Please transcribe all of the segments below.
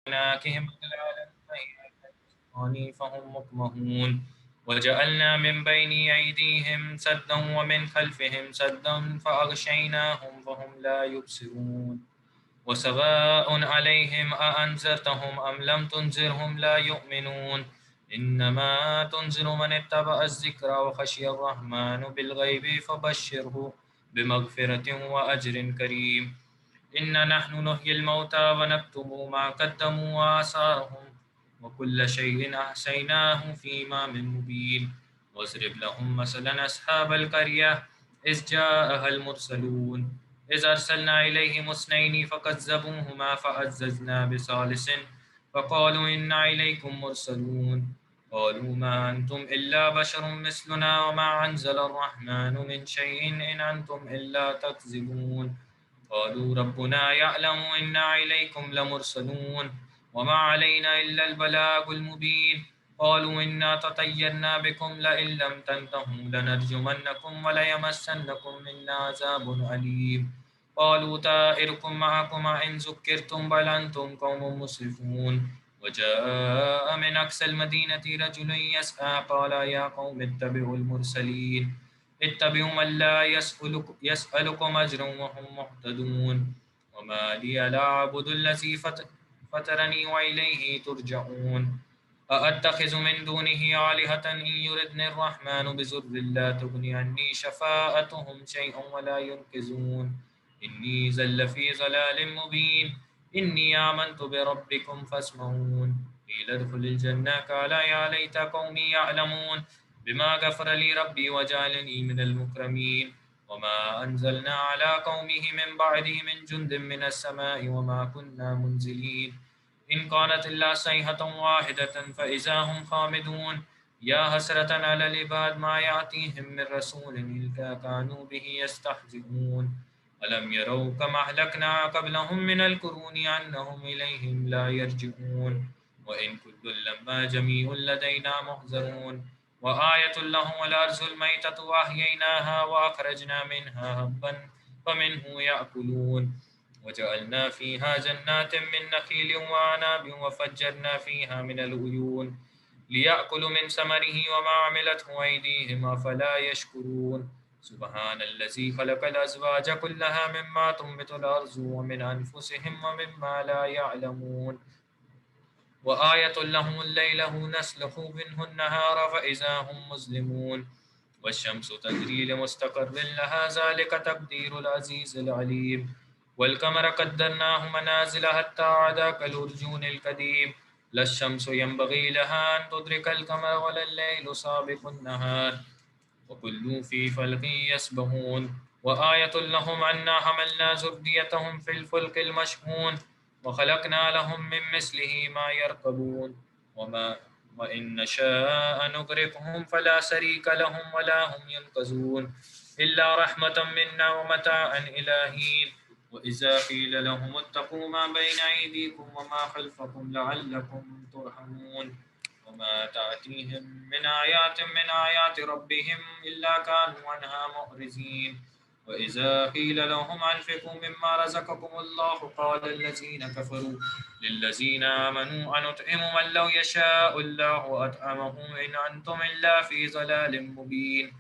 جناكهم فهم مطمحون وجعلنا من بين أيديهم سدا ومن خلفهم سدا فأغشيناهم فهم لا يبصرون وسواء عليهم أأنذرتهم أم لم تنذرهم لا يؤمنون إنما تنذر من اتبع الذكر وخشي الرحمن بالغيب فبشره بمغفرة وأجر كريم إنا نحن نحيي الموتى ونكتب ما قدموا وآثارهم وكل شيء أحصيناه في إمام مبين واضرب لهم مثلا أصحاب القرية إذ جاءها المرسلون إذ أرسلنا إليهم اثنين فكذبوهما فعززنا بثالث فقالوا إنا إليكم مرسلون قالوا ما أنتم إلا بشر مثلنا وما أنزل الرحمن من شيء إن أنتم إلا تكذبون قالوا ربنا يعلم إنا إليكم لمرسلون وما علينا إلا البلاغ المبين قالوا إنا تطيرنا بكم لئن لم تنتهوا لنرجمنكم وليمسنكم منا عذاب أليم قالوا طائركم معكم إن ذكرتم بل أنتم قوم مسرفون وجاء من أقصى المدينة رجل يسعى قال يا قوم اتبعوا المرسلين اتبعوا من لا يسألكم أجرا وهم مهتدون وما لي لا أعبد الذي فطرني وإليه ترجعون أأتخذ من دونه آلهة إن يردني الرحمن بضر لا تغني عني شفاعتهم شيئا ولا ينقذون إني زل في ضلال مبين إني آمنت بربكم فاسمعون قيل ادخل الجنة قال يا ليت قومي يعلمون بما غفر لي ربي وجعلني من المكرمين وما أنزلنا على قومه من بعده من جند من السماء وما كنا منزلين إن كانت إلا صيحة واحدة فإذا هم خامدون يا حسرة على العباد ما يأتيهم من رسول إلا كانوا به يستهزئون ألم يروا كما أهلكنا قبلهم من القرون أنهم إليهم لا يرجعون وإن كل لما جميع لدينا محضرون وآية لهم الأرض الميتة وأحييناها وأخرجنا منها هبا فمنه يأكلون وجعلنا فيها جنات من نخيل وعناب وفجرنا فيها من العيون ليأكلوا من ثمره وما عملته أيديهم أفلا يشكرون سبحان الذي خلق الأزواج كلها مما تنبت الأرض ومن أنفسهم ومما لا يعلمون وآية لهم الليل نسلخ منه النهار فإذا هم مظلمون والشمس تجري لمستقر لها ذلك تقدير العزيز العليم والقمر قدرناه منازل حتى عاد كالأرجون القديم لا الشمس ينبغي لها أن تدرك القمر ولا الليل سابق النهار وكل في فلك يسبحون وآية لهم أنا حملنا ذريتهم في الفلك المشحون وخلقنا لهم من مثله ما يركبون وإن نشاء نغرقهم فلا شريك لهم ولا هم ينقذون إلا رحمة منا ومتاعا إلى حين وإذا قيل لهم اتقوا ما بين أيديكم وما خلفكم لعلكم ترحمون وما تأتيهم من آيات ربهم إلا كانوا عنها معرضين وإذا قيل لهم أنفقوا مما رزقكم الله قال الذين كفروا للذين آمنوا أنطعم من لو يشاء الله أطعمه إن أنتم إلا في ضلال مبين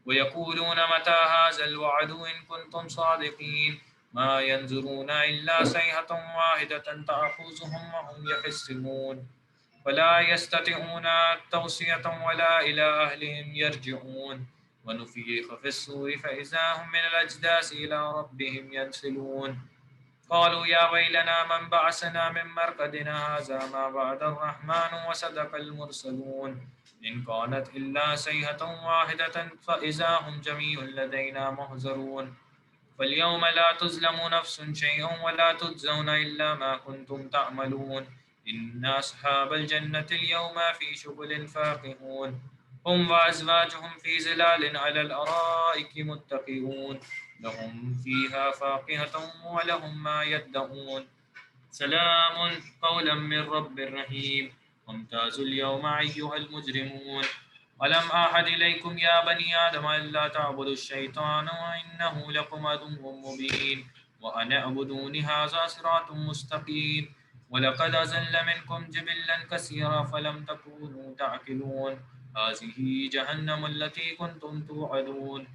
ويقولون متى هذا الوعد إن كنتم صادقين ما ينظرون إلا صيحة واحدة تأخذهم وهم يخصمون ولا يستطيعون توصية ولا إلى أهلهم يرجعون ونفيخ في الصور فإذا هم من الأجداث إلى ربهم ينسلون قالوا يا ويلنا من بعثنا من مرقدنا هذا ما وعد الرحمن وصدق المرسلون إن كانت إلا صيحة واحدة فإذا هم جميع لدينا محضرون فاليوم لا تظلم نفس شيئا ولا تجزون إلا ما كنتم تعملون إن أصحاب الجنة اليوم في شغل فاكهون هم وأزواجهم في ظلال على الأرائك متكئون لهم فيها فاكهة ولهم ما يدعون سلام قولا من رب رحيم وامتازوا اليوم أيها المجرمون ألم أعهد إليكم يا بني آدم ألا تعبدوا الشيطان وإنه لكم عدو مبين وأن اعبدوني هذا صراط مستقيم ولقد أزل منكم جبلا كثيرا فلم تكونوا تعقلون هذه جهنم التي كنتم توعدون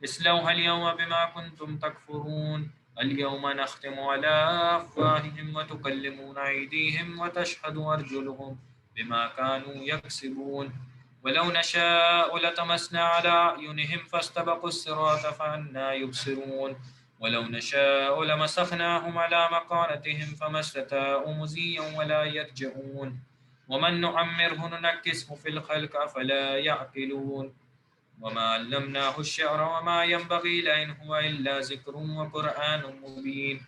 اصلوها اليوم بما كنتم تكفرون اليوم نختم على أفواههم وتكلمنا أيديهم وتشهد أرجلهم بما كانوا يكسبون ولو نشاء لطمسنا على أعينهم فاستبقوا الصراط فأنى يبصرون ولو نشاء لمسخناهم على مكانتهم فما استطاعوا مزيا ولا يرجعون ومن نعمره ننكسه في الخلق أفلا يعقلون وما علمناه الشعر وما ينبغي له إن هو إلا ذكر وقرآن مبين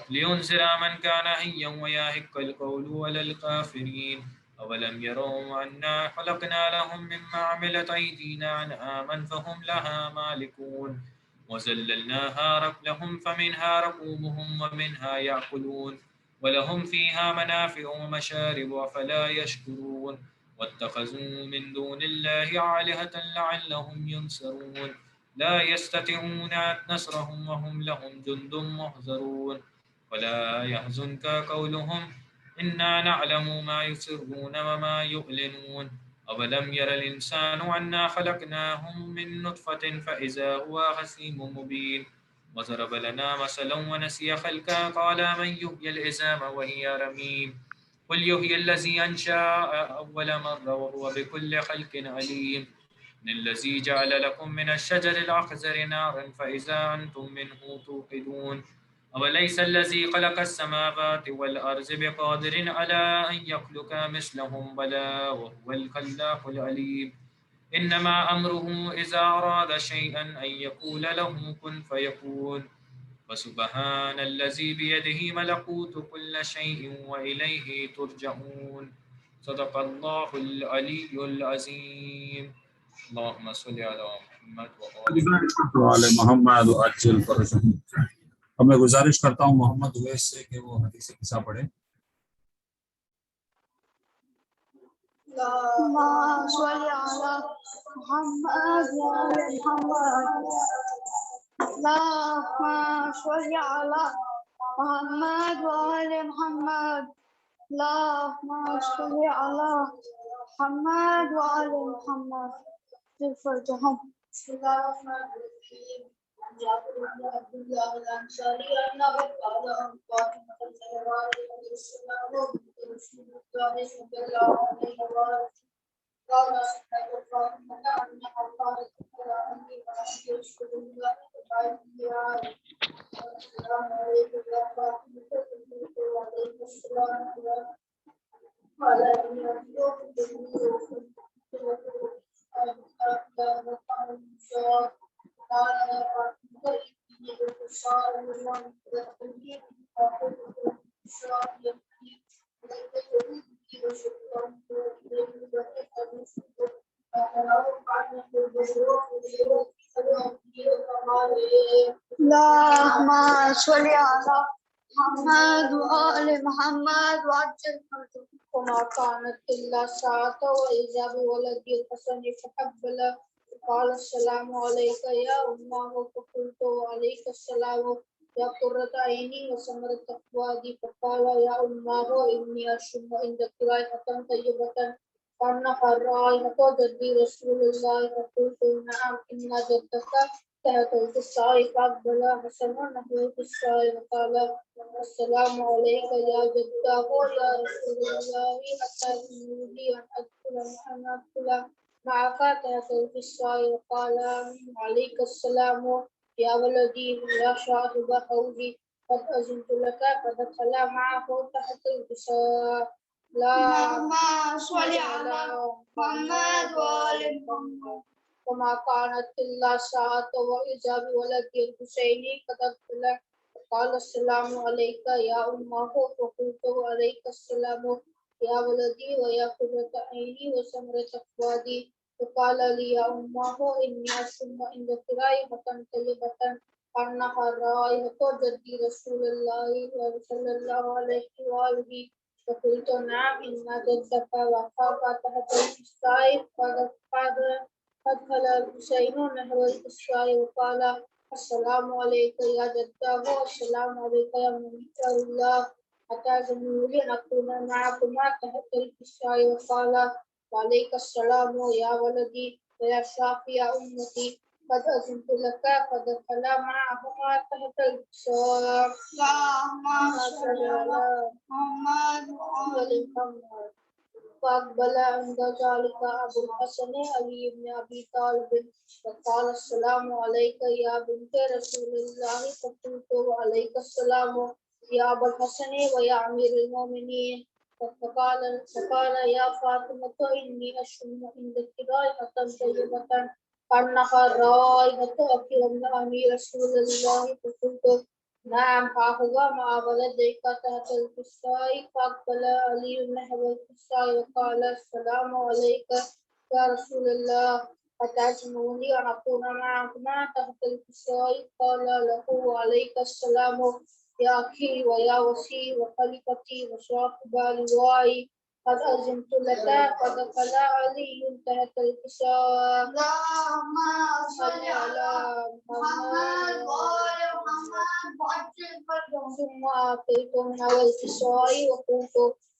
لينذر من كان حيا ويحق القول على الكافرين أولم يروا أنا خلقنا لهم مما عملت أيدينا أنعاما فهم لها مالكون وذللناها لهم فمنها ركوبهم ومنها يأكلون ولهم فيها منافع ومشارب أفلا يشكرون واتخذوا من دون الله آلهة لعلهم ينصرون لا يستطيعون نصرهم وهم لهم جند محضرون ولا يحزنك قولهم إنا نعلم ما يسرون وما يعلنون أولم ير الإنسان أنا خلقناهم من نطفة فإذا هو خصيم مبين وضرب لنا مثلا ونسي خلقا قال من يحيي العظام وهي رميم قل يحيي الذي أنشأ أول مرة وهو بكل خلق عليم الذي جعل لكم من الشجر الأخضر نارا فإذا أنتم منه توقدون أوليس الذي خلق السماوات والأرض بقادر على أن يخلق مثلهم بلى وهو الخلاق العليم إنما أمره إذا أراد شيئا أن يقول له كن فيكون فسبحان الذي بيده ملكوت كل شيء وإليه ترجعون صدق الله العلي العظيم اللهم صل على محمد وعلى محمد وعجل فرجهم. اب میں گزارش کرتا ہوں محمد اویس سے کہ وہ حدیث قصہ پڑھے. اللهم صل على محمد وعلى محمد. اللهم صل على محمد وعلى محمد. اللهم صل على محمد وعلى محمد. فرجهم. بسم الله الرحمن الرحيم. جابر بن عبد الله الأنصاري أنه قال عن فاطمة الزهراء رضي الله عنها رسول الله صلى الله عليه وسلم قال سمعت فاطمة أنها قالت على أني وأنت رسول الله فبعثني السلام عليكم يا فاطمة قلت وعليك السلام قال إني أرجوك بالنور وكنت قال يا فاطمة إني بشار الله يقتدي أقول بشار يقتدي ويقتدي وشكرا اللهم صل على محمد وآل محمد وعجل فرجهم. وما كانت إلا ساعة وإذا بولد الحسن فقبل قال السلام عليك يا أمه فقلت وعليك السلام يا قرة عيني وثمرة فؤادي فقال يا أمه إني أشم عندك رائحة طيبة كأنها رائحة جدي رسول الله فقلت نعم إن جدك تحت القصاء فأقبل حسنا نحو القصاء وقال السلام عليك يا جداه يا رسول الله حتى يريد أن أدخل معك تحت القصاء وقال عليك السلام يا ولدي لا شاهد حوزي قد أذنت لك فدخل معه تحت القصاء. اللهم صل على محمد وآل محمد. وما كانت إلا ساعة وإذا بولد الحسين قد أقبل قال السلام عليك يا أمه فقلت وعليك السلام يا ولدي ويا قرة عيني وثمرة فؤادي فقال لي يا أمه إني أشم عندك رائحة طيبة كأنها رائحة جدي رسول الله صلى الله عليه وآله فقلت نعم إن جدك وقع تحت القصاء فدخل الحسين نحو القصاء وقال السلام عليك يا جداه السلام عليك يا منير الله أتعزمون لي أن أكون معكما تحت الكساء وقال وعليك السلام يا ولدي ويا شافي أمتي قد أذنت لك فدخل معهما تحت الكساء. اللهم صل على محمد وعلى محمد. فأقبل عند ذلك أبو الحسن علي بن أبي طالب فقال السلام عليك يا بنت رسول الله فقلت وعليك السلام يا أبا الحسن ويا أمير المؤمنين. فقال يا فاطمة إني أشم عندك رائحة طيبة كأنها رائحة أكرم أمير رسول الله فقلت نعم هاهو مع ولديك تحت الكساء. فأقبل علي نحو الكساء وقال السلام عليك يا رسول الله أتعزموني أن أكون معكما تحت الكساء؟ قال له وعليك السلام يا أخي ويا وسي وخليفتي وصاحب لوائي قد أذنت لك. فدخل علي تحت الكساء. اللهم صل على محمد وآل محمد. ثم آتيت من الكساء وقلت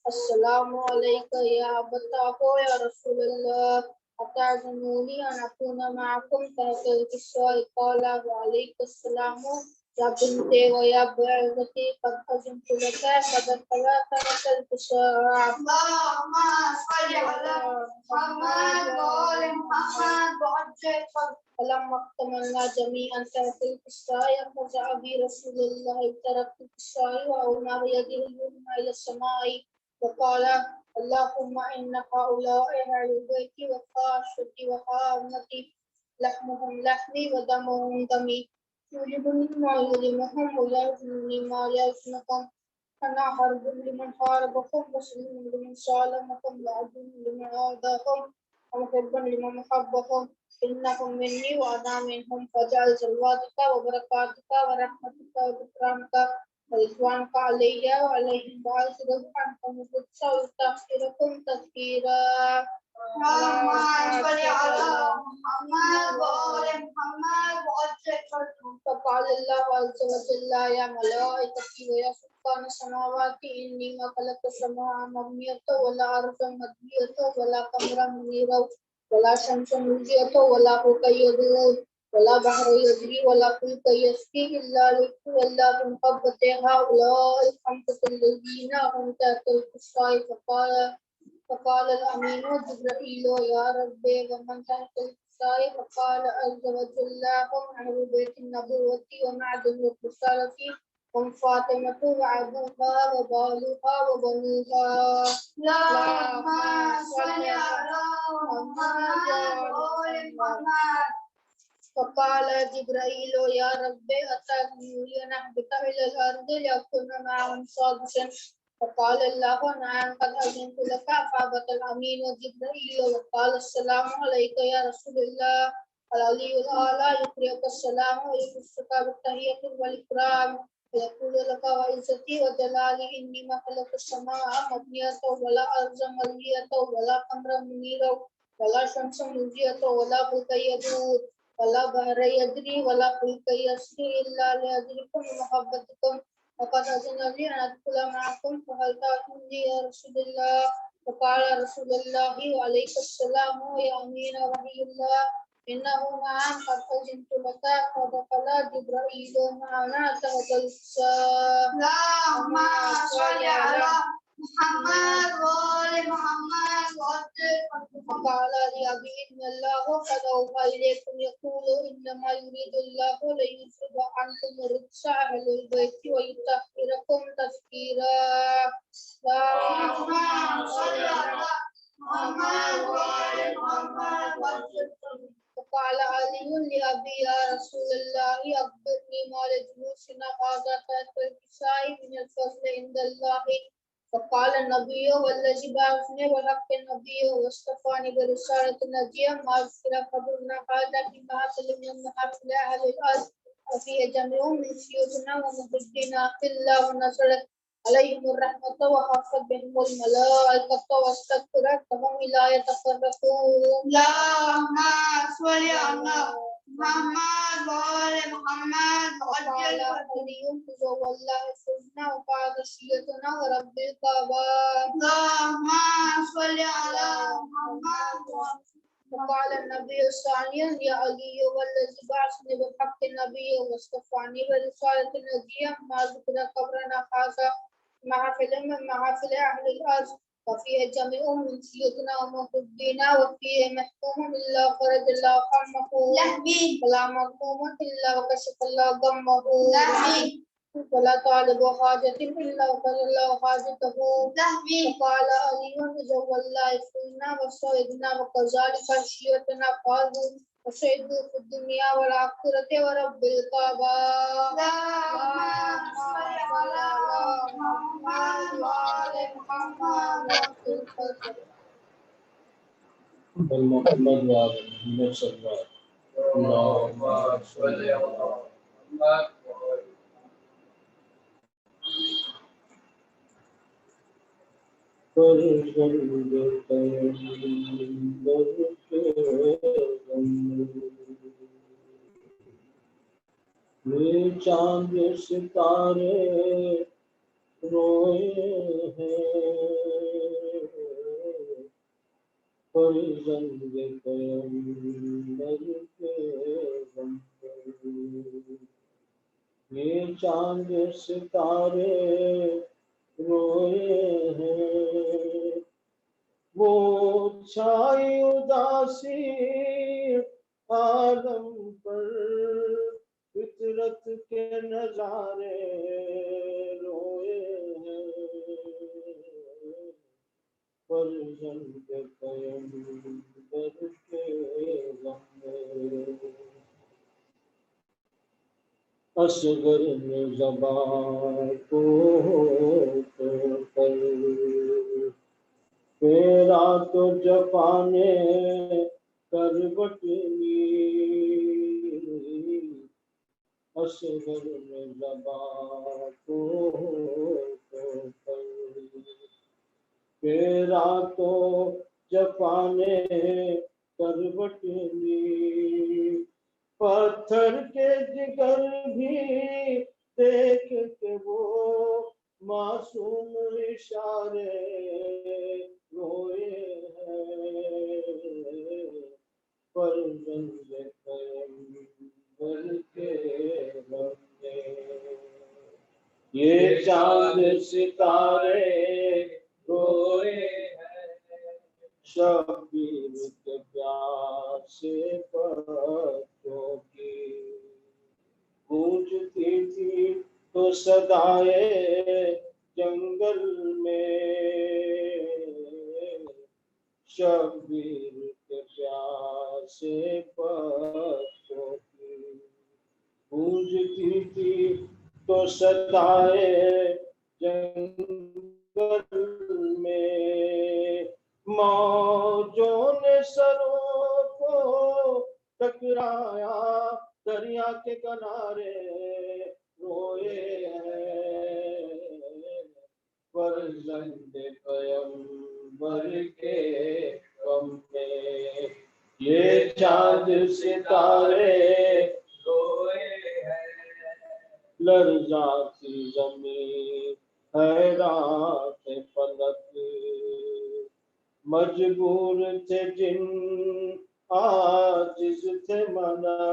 السلام عليك يا أبتاه يا رسول الله أتعزموني أن أكون معكم تحت الكساء؟ قال وعليك السلام يا بنتي ويا بعزتي قد أذنت لك فدخل تحت الكساء. اللهم صل على محمد وآل محمد. فلما اكتملنا جميعا تحت الكساء أخذ أبي رسول الله بطرف الكساء وأومأ بيده اليمنى إلى السماء وقال اللهم إن هؤلاء أهل بيتي وخاصتي وعامتي لحمهم لحمي ودمهم دمي يعجبني ما يعجبهم ويحزنني ما يحزنهم أنا حرب لمن حاربكم وسلم لمن سالمكم وعدو لمن عاداكم ومحبا لمن محبكم إنهم مني وأنا منهم فاجعل صلواتك وبركاتك ورحمتك وذكرانك ورضوانك علي وعليهم وأعتذر عنكم القدس وتأخيركم تذكيرا. اللهم صل على محمد وآل محمد. فقال الله عز وجل يا ملائكتي ويا سكان السماوات إني ما خلقت السماء مبنية ولا أرضا مدنية ولا قمرا منيرا ولا شمس مضيئة ولا فوق يدور ولا بحر يجري ولا فلك يسقي إلا بمحبة هؤلاء الخمسة الذين هم تحت الكساء. فقال الأمين جبرائيل يا ربي ومن تحت الكساء؟ فقال عز وجل هم أهل بيت النبوة ومعدن الرسالة هم فاطمة وأبوها وبالها وبنوها. اللهم صل على محمد وآل محمد. فقال جبرائيل يا ربي أتأذن أن أهبط إلى الأرض لأكون معهم سادسا؟ فقال الله نعم قد أذنت لك. فهبط الأمين جبرائيل وقال السلام عليك يا رسول الله العلي الأعلى يقرئك السلام ويخصك بالتحية والإكرام ويقول لك وعزتي وجلالي إني ما خلقت السماء مبنية ولا أرض ملية ولا قمرا منيرا ولا شمس مضيئة ولا فلك يدور ولا بحر يجري ولا فلك يسري إلا لأجلكم ومحبتكم وقد أذن لي أن أدخل معكم فهل تأتوني يا رسول الله؟ فقال رسول الله وعليك السلام يا أمين وحي الله إنه نعم قد أذنت لك. فدخل جبرائيل معنا تحت الكساء. اللهم صل على محمد وآل محمد. فقال لأبي إن الله قد أوحى إليكم يقول إنما يريد الله ليذهب عنكم الرجس أهل البيت ويطهركم تطهيرا. اللهم صل على محمد وآل محمد. فقال علي لأبي يا رسول الله أخبرني ما لجلوسنا هذا تحت الكساء من الفضل عند الله. فقال النبي والذي بعثني بالحق النبي واصطفاني برسالة النبي ما أذكر قبلنا هذا فيما حصل من محافل أهل الأرض وفيه جميع من سيوفنا ومحبنا في الله ونزلت عليهم الرحمة وخفت بهم الملائكة واستغفرت فهم لا يتفرقون. اللهم صل على محمد وآل محمد وعجل فرحهم والله فزنا وقال شيئتنا ورب الكعبة اللهم صل على محمد وقال النبي ثانيا يا علي والذي بعثني بالحق النبي واصطفاني برسالة النبي ما ذكر قبرنا هذا محافل من محافل أهل الأرض وفيه جميع من سيدنا ومحبنا وفيه محكوم إلا فرج الله قمه ولا مقوم إلا وكشف الله غمه ولا طالب حاجة إلا وقضى الله حاجته وقال علي جو الله فينا وصعدنا وكذلك شيعتنا قالوا وشهدوا في الدنيا والآخرة ورب الكعبة اللهم صل على محمد وآل محمد محمد وآل محمد صلی اللہ اللہم صل علی محمد چاند ستارے روئے ہیں فرزند پیغمبر کے غم پر یہ چاند ستارے روئے ہیں وہ چھائی اداسی عالم پر فطرت کے نظارے روئے ہیں فرزند پیغمبر کے غم میں اصغر نے زبان کو پر تیرا تو جفا نے کروٹ لی اصغر نے زبان کو پر تیرا تو جفا نے کروٹ لی پتھر کے جگر بھی دیکھ کے وہ معصوم اشارے روئے ہیں فرزند پیغمبر کے غم میں یہ چاند ستارے روئے ہیں شبیر کے پیاسے بچوں کی گونجتی تھی تو صدائے جنگل میں شبیر کے پیاسے بچوں کی گونجتی تھی تو صدائے جنگل میں موجوں نے سروں کو ٹکرایا دریا کے کنارے روئے ہیں فرزند پیغمبر کے غم میں یہ چاند ستارے روئے ہیں لرزاتی زمین حیران فلک مجبور تھے جن عاجز تھے منات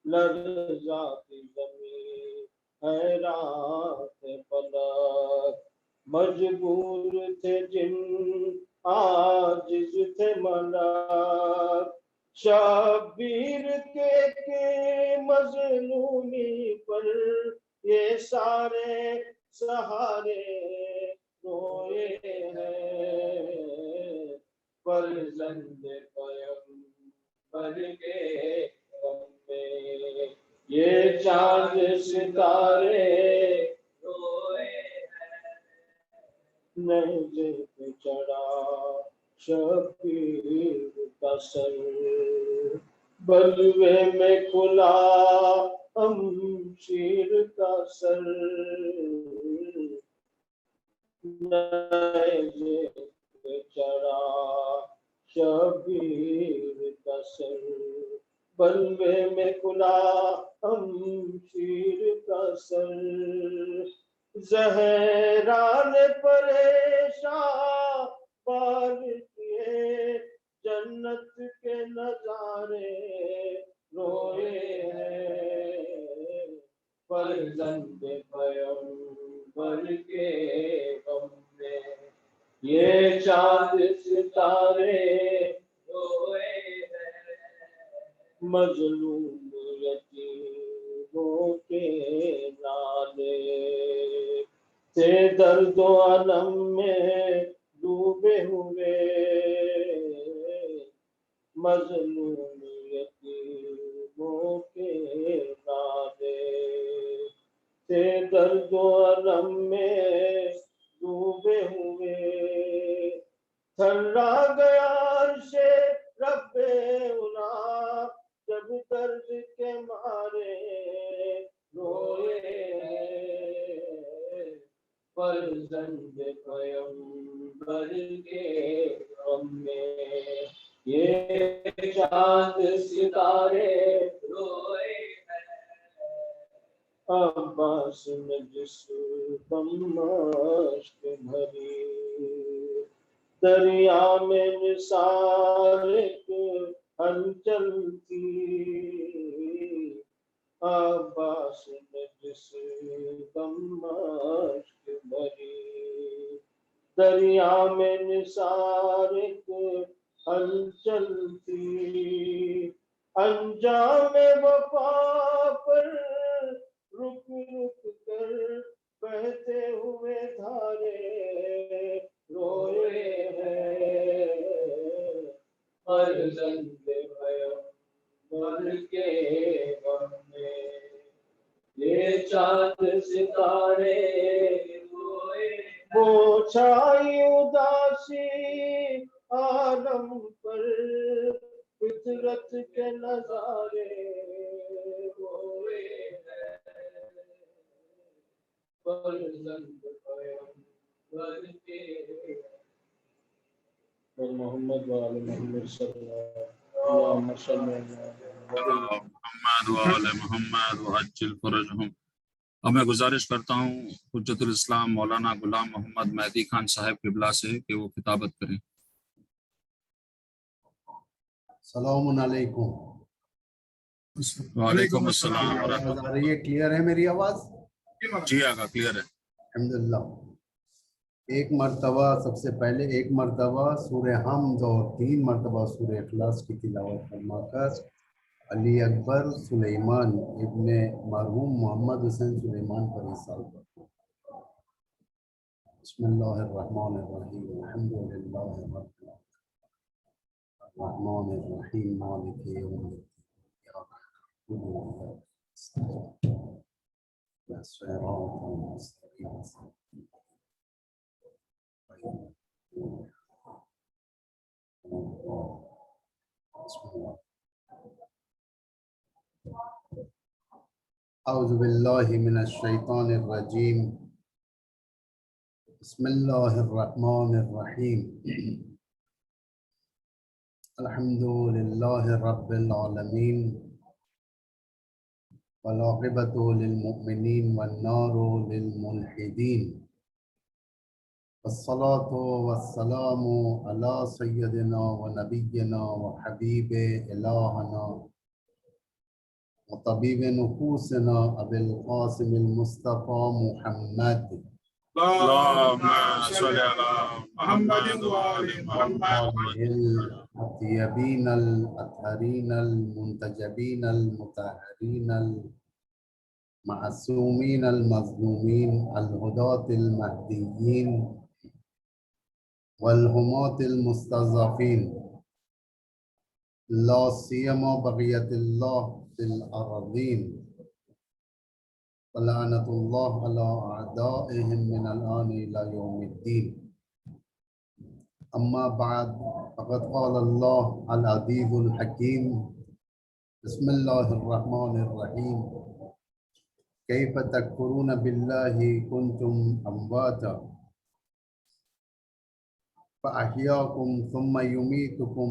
لرزاتی زمین حیران تھے فلک مجبور تھے جن عاجز تھے منات شبیر کے مظلومی پر یہ سارے سہارے روئے ہیں فرزند پیغمبر کے غم میں یہ چاند ستارے روئے ہیں نہجے پہ چڑھا شبیر کا سر بلوے میں کھلا شمشیر کا سر نہجے پہ چڑھا شبیر کا سر، بلوے میں کھلا ہم شیر کا سر، زہران پریشان پار کیے جنت کے نظارے روئے ہیں، فرزند پیغمبر کے غم میں یہ چاند ستارے روئے ہیں، مظلوم یتیموں کے نالے سے درد و الم میں ڈوبے ہوئے، مظلوم یتیموں کے نالے سے درد و الم میں ڈوبے ہوئے، تھرا گیا عرش رب اولا جب درد کے مارے روئے ہیں، فرزند پیغمبر کے غم میں یہ چاند ستارے روئے ہیں، عباس میں جس دم مشک بھری دریا میں نثار ایک ہلچل تھی، عباس میں جس دم مشک بھری دریا میں نثار ایک ہلچل تھی، انجام وفا پر رک رک کر بہتے ہوئے دھارے روئے ہیں، فرزند پیغمبر کے غم میں یہ چاند ستارے روئے ہیں، وہ چھائی اداسی عالم پر فطرت کے نظارے روئے ہیں، فرزند پیغمبر کے محمد وآل محمد صلی اللہ علیہ وسلم محمد وآل محمد وعجل فرجہم۔ اب میں گزارش کرتا ہوں حجت الاسلام مولانا غلام محمد مہدی خان صاحب قبلہ سے کہ وہ خطابت کریں۔ السلام علیکم۔ وعلیکم السلام ورحمۃ آواز آ رہی ہے؟ کلیئر ہے میری آواز؟ جی آقا کلیئر ہے۔ الحمدللہ۔ ایک مرتبہ سب سے پہلے ایک مرتبہ سورہ حمد اور 3 مرتبہ سورہ اخلاص کی تلاوت فرما کر علی اکبر سلیمان ابن مرحوم محمد حسین سلیمان پر احسان کرتا ہوں۔ بسم اللہ الرحمن الرحیم، الحمدللہ رب العالمین الرحمن الرحیم مالک یوم الدین صراط المستقیم اعوذ باللہ من الشیطان الرجیم، بسم اللہ الرحمن الرحیم، الحمد للہ رب العالمین والعاقبۃ للمؤمنین والنار للملحدین، والصلاة والسلام علی سیدنا و نبینا و حبیب الہنا وطبیب نفوسنا ابی القاسم المصطفى محمد اللهم صل على محمد وآل محمد الطیبین الاطہرین المنتجبین المطہرین المعصومین المظلومین الہداة المہدیین والہماة المستضعفین، لا سیما بقیت اللہ فی الارضین، ولعنۃ اللہ علی اعدائہم من الآن الی یوم الدین۔ اما بعد فقد قال اللہ العزیز الحکیم، بسم اللہ الرحمن الرحیم، کیف تکفرون باللہ کنتم امواتا فأحیاکم ثم یمیتکم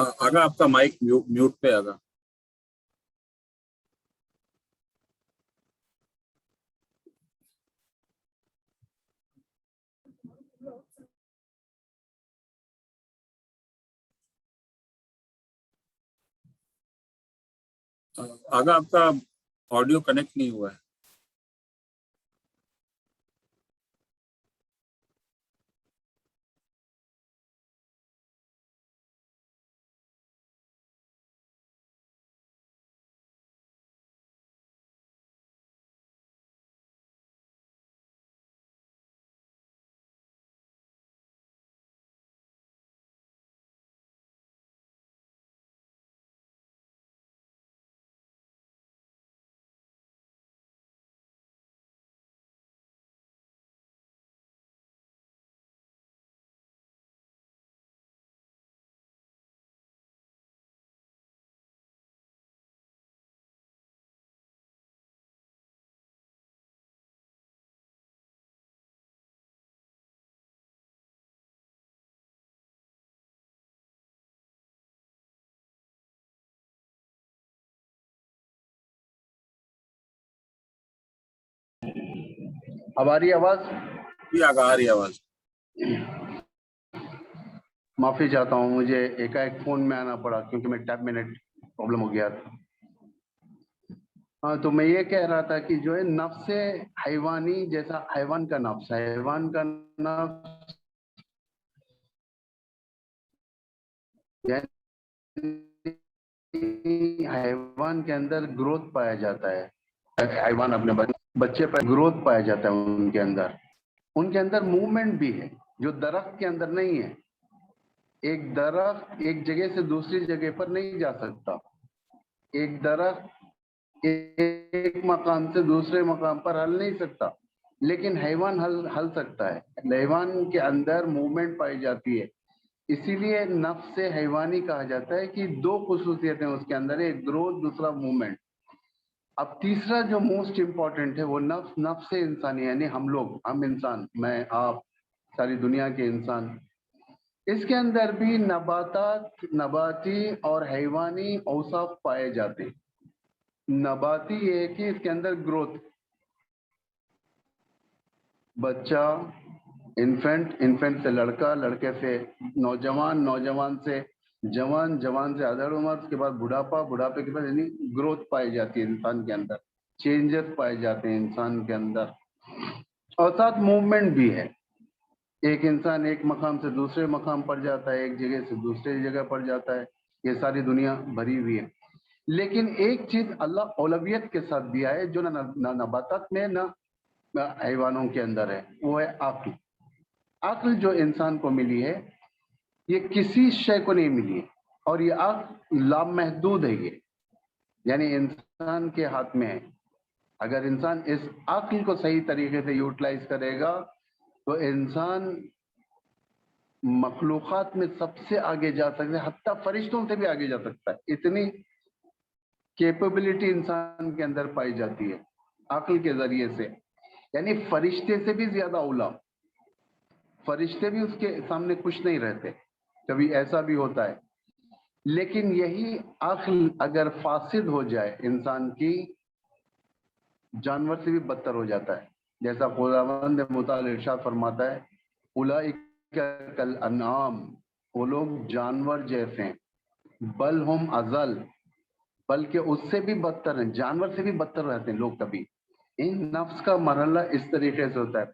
آگا آپ کا مائک میوٹ پہ آگا. آگا آپ کا آڈیو کنیکٹ نہیں ہوا ہے. اب آ رہی آواز؟ جی آگا آ رہی آواز. معافی چاہتا ہوں، مجھے ایک فون میں آنا پڑا کیونکہ میں ٹیب میں نیٹ پرابلم ہو گیا تھا. ہاں، تو میں یہ کہہ رہا تھا کہ جو ہے نفس حیوانی جیسا حیوان کا نفس حیوان کے اندر گروتھ پایا جاتا ہے. حیوان اپنے بچے پر گروتھ پایا جاتا ہے، ان کے اندر موومنٹ بھی ہے جو درخت کے اندر نہیں ہے. ایک درخت ایک جگہ سے دوسری جگہ پر نہیں جا سکتا. ایک درخت ایک مقام سے دوسرے مقام پر ہل نہیں سکتا، لیکن حیوان ہل سکتا ہے. حیوان کے اندر موومنٹ پائی جاتی ہے، اسی لیے نفس حیوانی کہا جاتا ہے کہ دو خصوصیتیں اس کے اندر، ایک گروتھ، دوسرا موومنٹ. اب تیسرا جو موسٹ امپورٹنٹ ہے وہ نفس انسانی، یعنی ہم انسان، میں، آپ، ساری دنیا کے انسان. اس کے اندر بھی نباتی اور حیوانی اوصاف پائے جاتے ہیں. نباتی یہ ہے کہ اس کے اندر گروتھ، بچہ، انفینٹ سے لڑکا، لڑکے سے نوجوان، نوجوان سے جوان، جوان سے ادھر عمر، اس کے بعد بڑھاپا، بڑھاپے کے بعد یعنی گروتھ پائی جاتی ہے انسان کے اندر، چینجز پائے جاتے ہیں انسان کے اندر. اور ساتھ موومنٹ بھی ہے، ایک انسان ایک مقام سے دوسرے مقام پر جاتا ہے، ایک جگہ سے دوسری جگہ پر جاتا ہے. یہ ساری دنیا بھری ہوئی ہے. لیکن ایک چیز اللہ اولویت کے ساتھ دیا ہے جو نہ نباتات میں نہ حیوانوں کے اندر ہے، وہ ہے عقل. عقل جو انسان کو ملی ہے یہ کسی شے کو نہیں ملی ہے، اور یہ عقل لامحدود ہے. یہ یعنی انسان کے ہاتھ میں ہے. اگر انسان اس عقل کو صحیح طریقے سے یوٹیلائز کرے گا تو انسان مخلوقات میں سب سے آگے جا سکتا ہے، حتیٰ فرشتوں سے بھی آگے جا سکتا ہے. اتنی کیپیبلٹی انسان کے اندر پائی جاتی ہے عقل کے ذریعے سے. یعنی فرشتے سے بھی زیادہ اولا. فرشتے بھی اس کے سامنے کچھ نہیں رہتے، کبھی ایسا بھی ہوتا ہے. لیکن یہی عقل اگر فاسد ہو جائے انسان کی، جانور سے بھی بدتر ہو جاتا ہے. جیسا خداوند متعال ارشاد فرماتا ہے، اولئک کالانعام، وہ لوگ جانور جیسے ہیں، بل ہم اضل، بلکہ اس سے بھی بدتر ہیں، جانور سے بھی بدتر رہتے ہیں لوگ. کبھی ان نفس کا مرحلہ اس طریقے سے ہوتا ہے.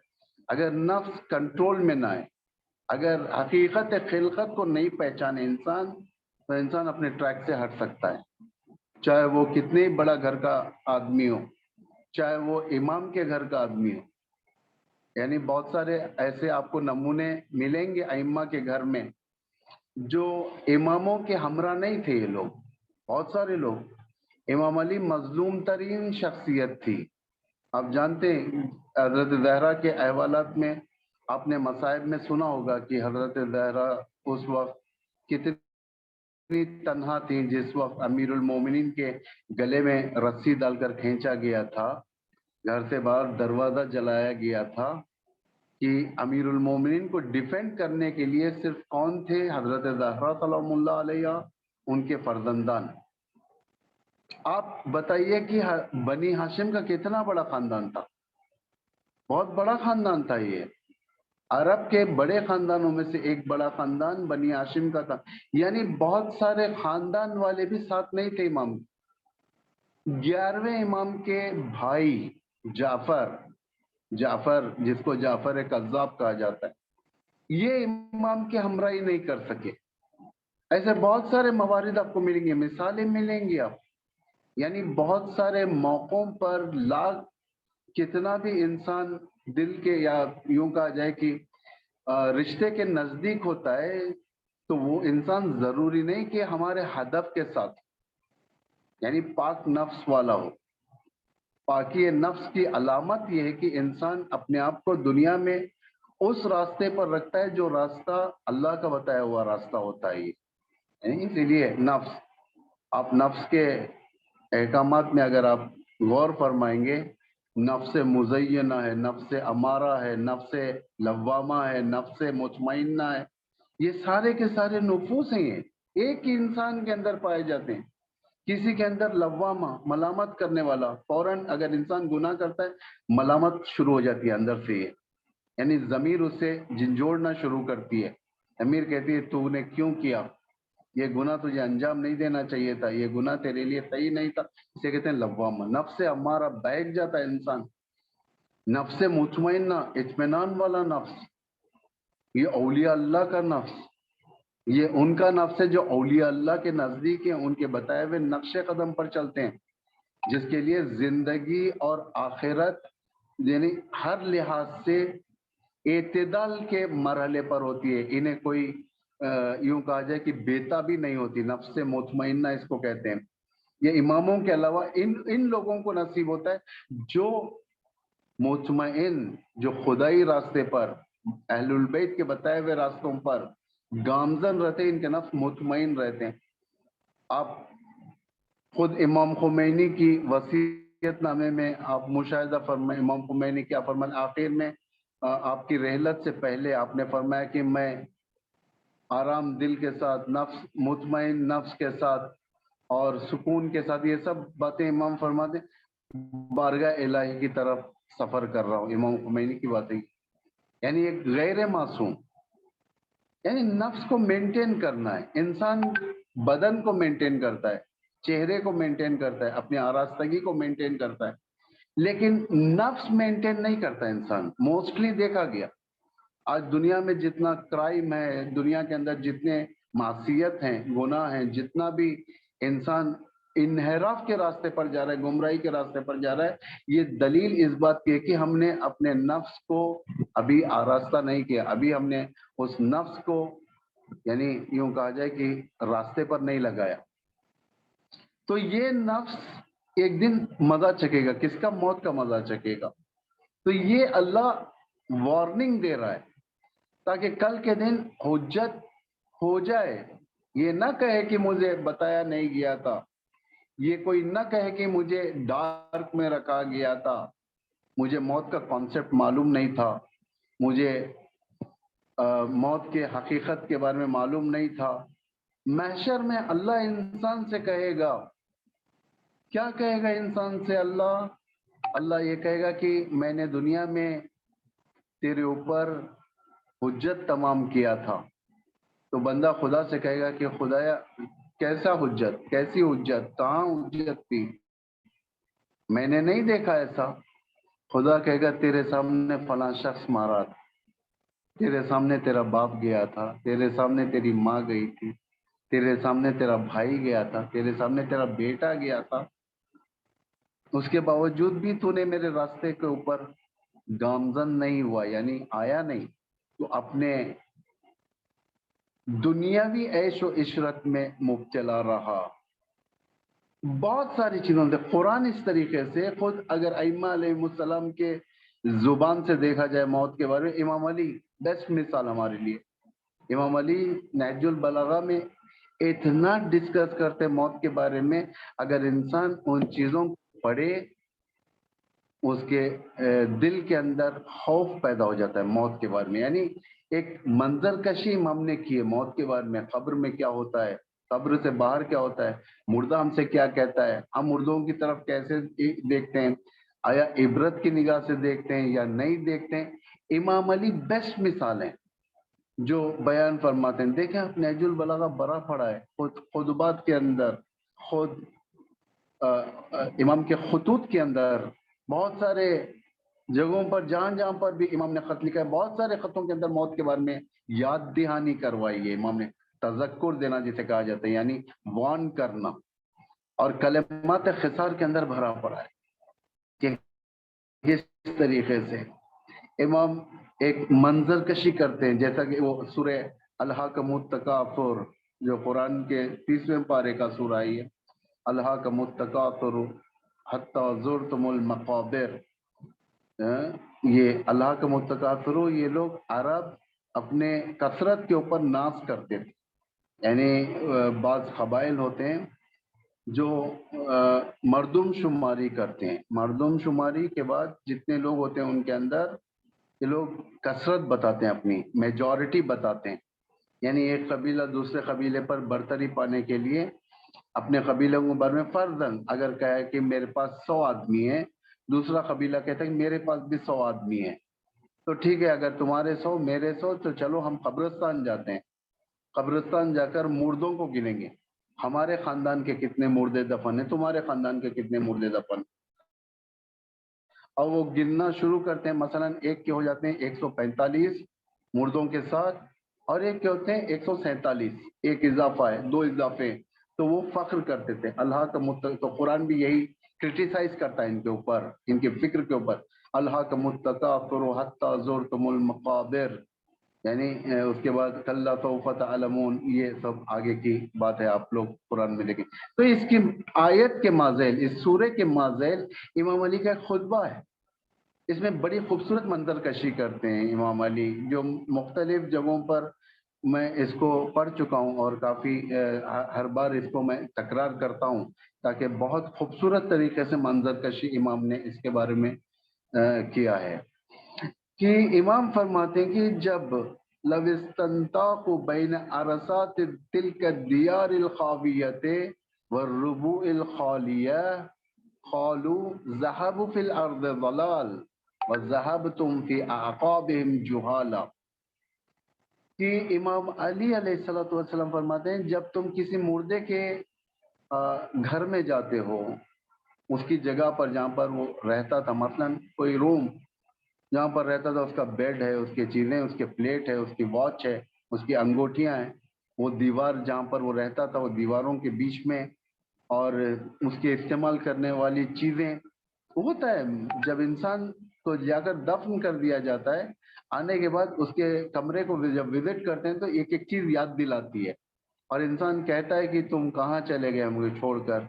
اگر نفس کنٹرول میں نہ آئے، اگر حقیقت خلقت کو نہیں پہچانے انسان، تو انسان اپنے ٹریک سے ہٹ سکتا ہے. چاہے وہ کتنے بڑا گھر کا آدمی ہو، چاہے وہ امام کے گھر کا آدمی ہو. یعنی بہت سارے ایسے آپ کو نمونے ملیں گے ائمہ کے گھر میں جو اماموں کے ہمراہ نہیں تھے. یہ لوگ، بہت سارے لوگ. امام علی مظلوم ترین شخصیت تھی. آپ جانتے ہیں حضرت زہرا کے احوالات میں آپ نے مصائب میں سنا ہوگا کہ حضرت زہرا اس وقت کتنی تنہا تھی جس وقت امیر المومنین کے گلے میں رسی ڈال کر کھینچا گیا تھا، گھر سے باہر دروازہ جلایا گیا تھا کہ امیر المومنین کو ڈیفینڈ کرنے کے لیے صرف کون تھے؟ حضرت زہرا سلام اللہ علیہ ان کے فرزندان. آپ بتائیے کہ بنی ہاشم کا کتنا بڑا خاندان تھا. بہت بڑا خاندان تھا. یہ عرب کے بڑے خاندانوں میں سے ایک بڑا خاندان بنی ہاشم کا تھا. یعنی بہت سارے خاندان والے بھی ساتھ نہیں تھے امام. 11ویں امام کے بھائی جعفر جس کو جعفر کذاب کہا جاتا ہے, یہ امام کے ہمراہی نہیں کر سکے. ایسے بہت سارے موارد آپ کو ملیں گے, مثالیں ملیں گی آپ. یعنی بہت سارے موقعوں پر کتنا بھی انسان دل کے یا یوں کہا جائے کہ رشتے کے نزدیک ہوتا ہے, تو وہ انسان ضروری نہیں کہ ہمارے ہدف کے ساتھ یعنی پاک نفس والا ہو. پاکی نفس کی علامت یہ ہے کہ انسان اپنے آپ کو دنیا میں اس راستے پر رکھتا ہے جو راستہ اللہ کا بتایا ہوا راستہ ہوتا ہے. اسی لیے نفس, آپ نفس کے احکامات میں اگر آپ غور فرمائیں گے, نفس مزینہ ہے, نفس امارہ ہے, نفس لوامہ ہے, نفس مطمئنہ ہے. یہ سارے کے سارے نفوس ہیں, ایک ہی انسان کے اندر پائے جاتے ہیں. کسی کے اندر لوامہ, ملامت کرنے والا, فوراً اگر انسان گناہ کرتا ہے ملامت شروع ہو جاتی ہے اندر سے. یعنی ضمیر اسے جھنجھوڑنا شروع کرتی ہے. ضمیر کہتی ہے تو نے کیوں کیا, یہ گناہ تجھے انجام نہیں دینا چاہیے تھا, یہ گناہ تیرے لیے صحیح نہیں تھا. اسے کہتے ہیں لوامہ. نفس امارہ بہک جاتا ہے انسان. نفس مطمئنہ, اطمینان والا نفس, یہ اولیاء اللہ کا نفس, یہ ان کا نفس ہے جو اولیاء اللہ کے نزدیک ہیں, ان کے بتائے ہوئے نقش قدم پر چلتے ہیں, جس کے لیے زندگی اور آخرت یعنی ہر لحاظ سے اعتدال کے مرحلے پر ہوتی ہے. انہیں کوئی یوں کہا جائے کہ بےتابی نہیں ہوتی. نفس مطمئنہ اس کو کہتے ہیں. یہ اماموں کے علاوہ ان لوگوں کو نصیب ہوتا ہے جو مطمئن, جو خدائی راستے پر, اہل البیت کے بتائے ہوئے راستوں پر گامزن رہتے ہیں. ان کے نفس مطمئن رہتے ہیں. آپ خود امام خمینی کی وصیت نامے میں آپ مشاہدہ فرمائیں, امام خمینی کیا فرمائیں آخر میں, آپ کی رحلت سے پہلے آپ نے فرمایا کہ میں آرام دل کے ساتھ, نفس مطمئن نفس کے ساتھ اور سکون کے ساتھ, یہ سب باتیں امام فرماتے بارگاہ الہی کی طرف سفر کر رہا ہوں. امام خمینی کی باتیں, یعنی ایک غیر معصوم, یعنی نفس کو مینٹین کرنا ہے. انسان بدن کو مینٹین کرتا ہے, چہرے کو مینٹین کرتا ہے, اپنی آراستگی کو مینٹین کرتا ہے, لیکن نفس مینٹین نہیں کرتا انسان. موسٹلی دیکھا گیا آج دنیا میں جتنا کرائم ہے, دنیا کے اندر جتنے معصیت ہیں, گناہ ہیں, جتنا بھی انسان انحراف کے راستے پر جا رہا ہے, گمراہی کے راستے پر جا رہا ہے, یہ دلیل اس بات کی ہے کہ ہم نے اپنے نفس کو ابھی آراستہ نہیں کیا, ابھی ہم نے اس نفس کو یعنی یوں کہا جائے کہ راستے پر نہیں لگایا. تو یہ نفس ایک دن مزہ چکے گا. کس کا؟ موت کا مزہ چکے گا. تو یہ اللہ وارننگ دے رہا ہے تاکہ کل کے دن حجت ہو جائے. یہ نہ کہے کہ مجھے بتایا نہیں گیا تھا, یہ کوئی نہ کہے کہ مجھے ڈارک میں رکھا گیا تھا, مجھے موت کا کانسیپٹ معلوم نہیں تھا, مجھے موت کے حقیقت کے بارے میں معلوم نہیں تھا. محشر میں اللہ انسان سے کہے گا, کیا کہے گا انسان سے اللہ؟ اللہ یہ کہے گا کہ میں نے دنیا میں تیرے اوپر حجت تمام کیا تھا. تو بندہ خدا سے کہے گا کہ خدایا کیسا حجت, کیسی حجت, کہاں حجت تھی, میں نے نہیں دیکھا ایسا. خدا کہے گا تیرے سامنے فلاں شخص مارا تھا, تیرے سامنے تیرا باپ گیا تھا, تیرے سامنے تیری ماں گئی تھی, تیرے سامنے تیرا بھائی گیا تھا, تیرے سامنے تیرا بیٹا گیا تھا, اس کے باوجود بھی تو نے میرے راستے کے اوپر گامزن نہیں ہوا, یعنی آیا نہیں. تو اپنے دنیاوی عیش و عشرت میں مبتلا رہا. بہت ساری چیزوں سے قرآن اس طریقے سے خود اگر ائمہ علیہ السلام کے زبان سے دیکھا جائے موت کے بارے میں, امام علی بیسٹ مثال ہمارے لیے. امام علی نہج البلاغہ میں اتنا ڈسکس کرتے موت کے بارے میں, اگر انسان ان چیزوں کو پڑھے اس کے دل کے اندر خوف پیدا ہو جاتا ہے موت کے بارے میں. یعنی ایک منظر کشی ہم نے کی ہے موت کے بارے میں, قبر میں کیا ہوتا ہے, قبر سے باہر کیا ہوتا ہے، مردہ ہم سے کیا کہتا ہے، ہم مردوں کی طرف کیسے دیکھتے ہیں، آیا عبرت کی نگاہ سے دیکھتے ہیں یا نہیں دیکھتے ہیں۔ امام علی بیسٹ مثال ہیں جو بیان فرماتے ہیں۔ دیکھیں آپ نہج البلاغہ بڑا پڑھا ہے، خطبات کے اندر، خود امام کے خطوط کے اندر، بہت سارے جگہوں پر جہاں پر بھی امام نے خط لکھا ہے، بہت سارے خطوں کے اندر موت کے بارے میں یاد دہانی کروائی ہے امام نے، تذکر دینا جسے کہا جاتا ہے، یعنی وارن کرنا، اور کلمات خسار کے اندر بھرا پڑا ہے کہ اس طریقے سے امام ایک منظر کشی کرتے ہیں، جیسا کہ وہ سورہ الہاکم التکاثر جو قرآن کے 30ویں پارے کا سورہ ہے، الہاکم التکاثر حتی زرتم المقابر، یہ الہاکم التکاثر، یہ لوگ عرب اپنے کثرت کے اوپر ناز کرتے تھے، یعنی بعض قبائل ہوتے ہیں جو مردم شماری کرتے ہیں، مردم شماری کے بعد جتنے لوگ ہوتے ہیں ان کے اندر یہ لوگ کثرت بتاتے ہیں، اپنی میجورٹی بتاتے ہیں، یعنی ایک قبیلہ دوسرے قبیلے پر برتری پانے کے لیے اپنے قبیلے کے بارے میں فرضاً اگر کہے کہ میرے پاس 100 آدمی ہیں، دوسرا قبیلہ کہتا ہے کہ میرے پاس بھی 100 آدمی ہیں، تو ٹھیک ہے اگر تمہارے 100 میرے 100 تو چلو ہم قبرستان جاتے ہیں، قبرستان جا کر مردوں کو گنیں گے، ہمارے خاندان کے کتنے مردے دفن ہیں، تمہارے خاندان کے کتنے مردے دفن، اور وہ گننا شروع کرتے ہیں، مثلا ایک کے ہو جاتے ہیں 145 مردوں کے ساتھ، اور ایک کے ہوتے ہیں 147، ایک اضافہ ہے، 2 اضافے، تو وہ فخر کرتے تھے اللہ کا تو قرآن بھی یہی کرٹیسائز کرتا ہے ان کے اوپر، ان کے فکر کے اوپر، اللہ کا متکافر حتی زرتم المقابر، یعنی اس کے بعد کلا سوف تعلمون، یہ سب آگے کی بات ہے، آپ لوگ قرآن میں دیکھیں۔ تو اس کی آیت کے ماذیل، اس سورے کے ماذیل امام علی کا ایک خطبہ ہے، اس میں بڑی خوبصورت منظر کشی کرتے ہیں امام علی، جو مختلف جگہوں پر میں اس کو پڑھ چکا ہوں، اور کافی ہر بار اس کو میں تکرار کرتا ہوں تاکہ بہت خوبصورت طریقے سے منظر کشی امام نے اس کے بارے میں کیا ہے، کہ امام فرماتے ہیں کہ جب لو استنطاقوا بین عرصات تلک الدیار الخاویۃ والربوع الخالیہ قالوا ذهبوا فی الارض ضلال وذهبتم فی اعقابهم جہالا، کہ امام علی علیہ السلام فرماتے ہیں جب تم کسی مردے کے گھر میں جاتے ہو، اس کی جگہ پر جہاں پر وہ رہتا تھا، مثلا کوئی روم جہاں پر رہتا تھا، اس کا بیڈ ہے، اس کی چیزیں، اس کے پلیٹ ہے، اس کی واچ ہے، اس کی انگوٹھیاں ہیں، وہ دیوار جہاں پر وہ رہتا تھا وہ دیواروں کے بیچ میں، اور اس کے استعمال کرنے والی چیزیں، ہوتا ہے جب انسان کو جا کر دفن کر دیا جاتا ہے، آنے کے بعد اس کے کمرے کو جب وزٹ کرتے ہیں تو ایک ایک چیز یاد دلاتی ہے، اور انسان کہتا ہے کہ تم کہاں چلے گئے مجھے چھوڑ کر،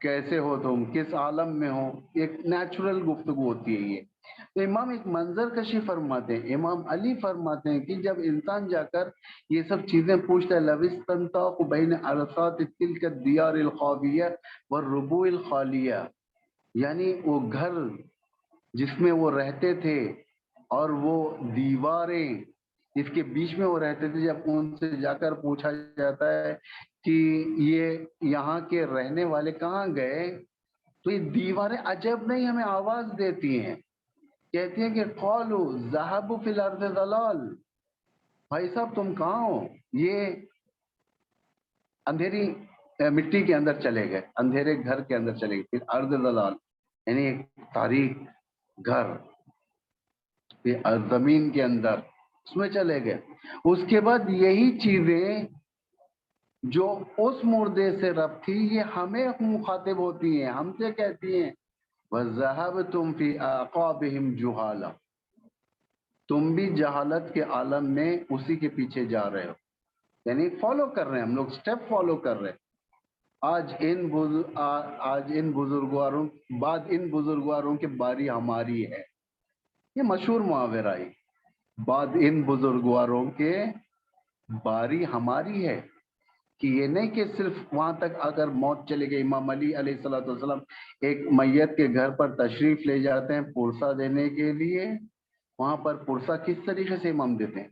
کیسے ہو تم، کس عالم میں ہو، ایک نیچرل گفتگو ہوتی ہے یہ۔ تو امام ایک منظر کشی فرماتے ہیں، امام علی فرماتے ہیں کہ جب انسان جا کر یہ سب چیزیں پوچھتا ہے، لوستنطاق بین عرصات تلک الدیار الخاویہ والربوع الخالیہ، یعنی وہ گھر جس میں وہ رہتے تھے اور وہ دیواریں جس کے بیچ میں وہ رہتے تھے، جب ان سے جا کر پوچھا جاتا ہے کہ یہ یہاں کے رہنے والے کہاں گئے، تو یہ دیواریں عجب نہیں ہمیں آواز دیتی ہیں، کہتی ہیں کہ قالوا ذهبوا فی الارض ضلال، بھائی صاحب تم کہاں ہو، یہ اندھیری مٹی کے اندر چلے گئے، اندھیرے گھر کے اندر چلے گئے، پھر ارض ضلال یعنی ایک تاریک گھر زمین کے اندر، اس میں چلے گئے۔ اس کے بعد یہی چیزیں جو اس مردے سے رب تھی یہ ہمیں مخاطب ہوتی ہیں، ہم سے کہتی ہیں وَذَهَبْتُمْ فِي أَعْقَابِهِمْ جُهَالًا، تم بھی جہالت کے عالم میں اسی کے پیچھے جا رہے ہو، یعنی فالو کر رہے ہیں، ہم لوگ سٹیپ فالو کر رہے ہیں۔ آج ان بزرگواروں بعد ان بزرگواروں کی باری ہماری ہے، یہ مشہور محاورہ ہے، بعد ان بزرگواروں کے باری ہماری ہے، کہ یہ نہیں کہ صرف وہاں تک اگر موت چلے گئی، امام علی علیہ السلام ایک میت کے گھر پر تشریف لے جاتے ہیں پرسہ دینے کے لیے، وہاں پر پرسہ کس طریقے سے امام دیتے ہیں،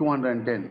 210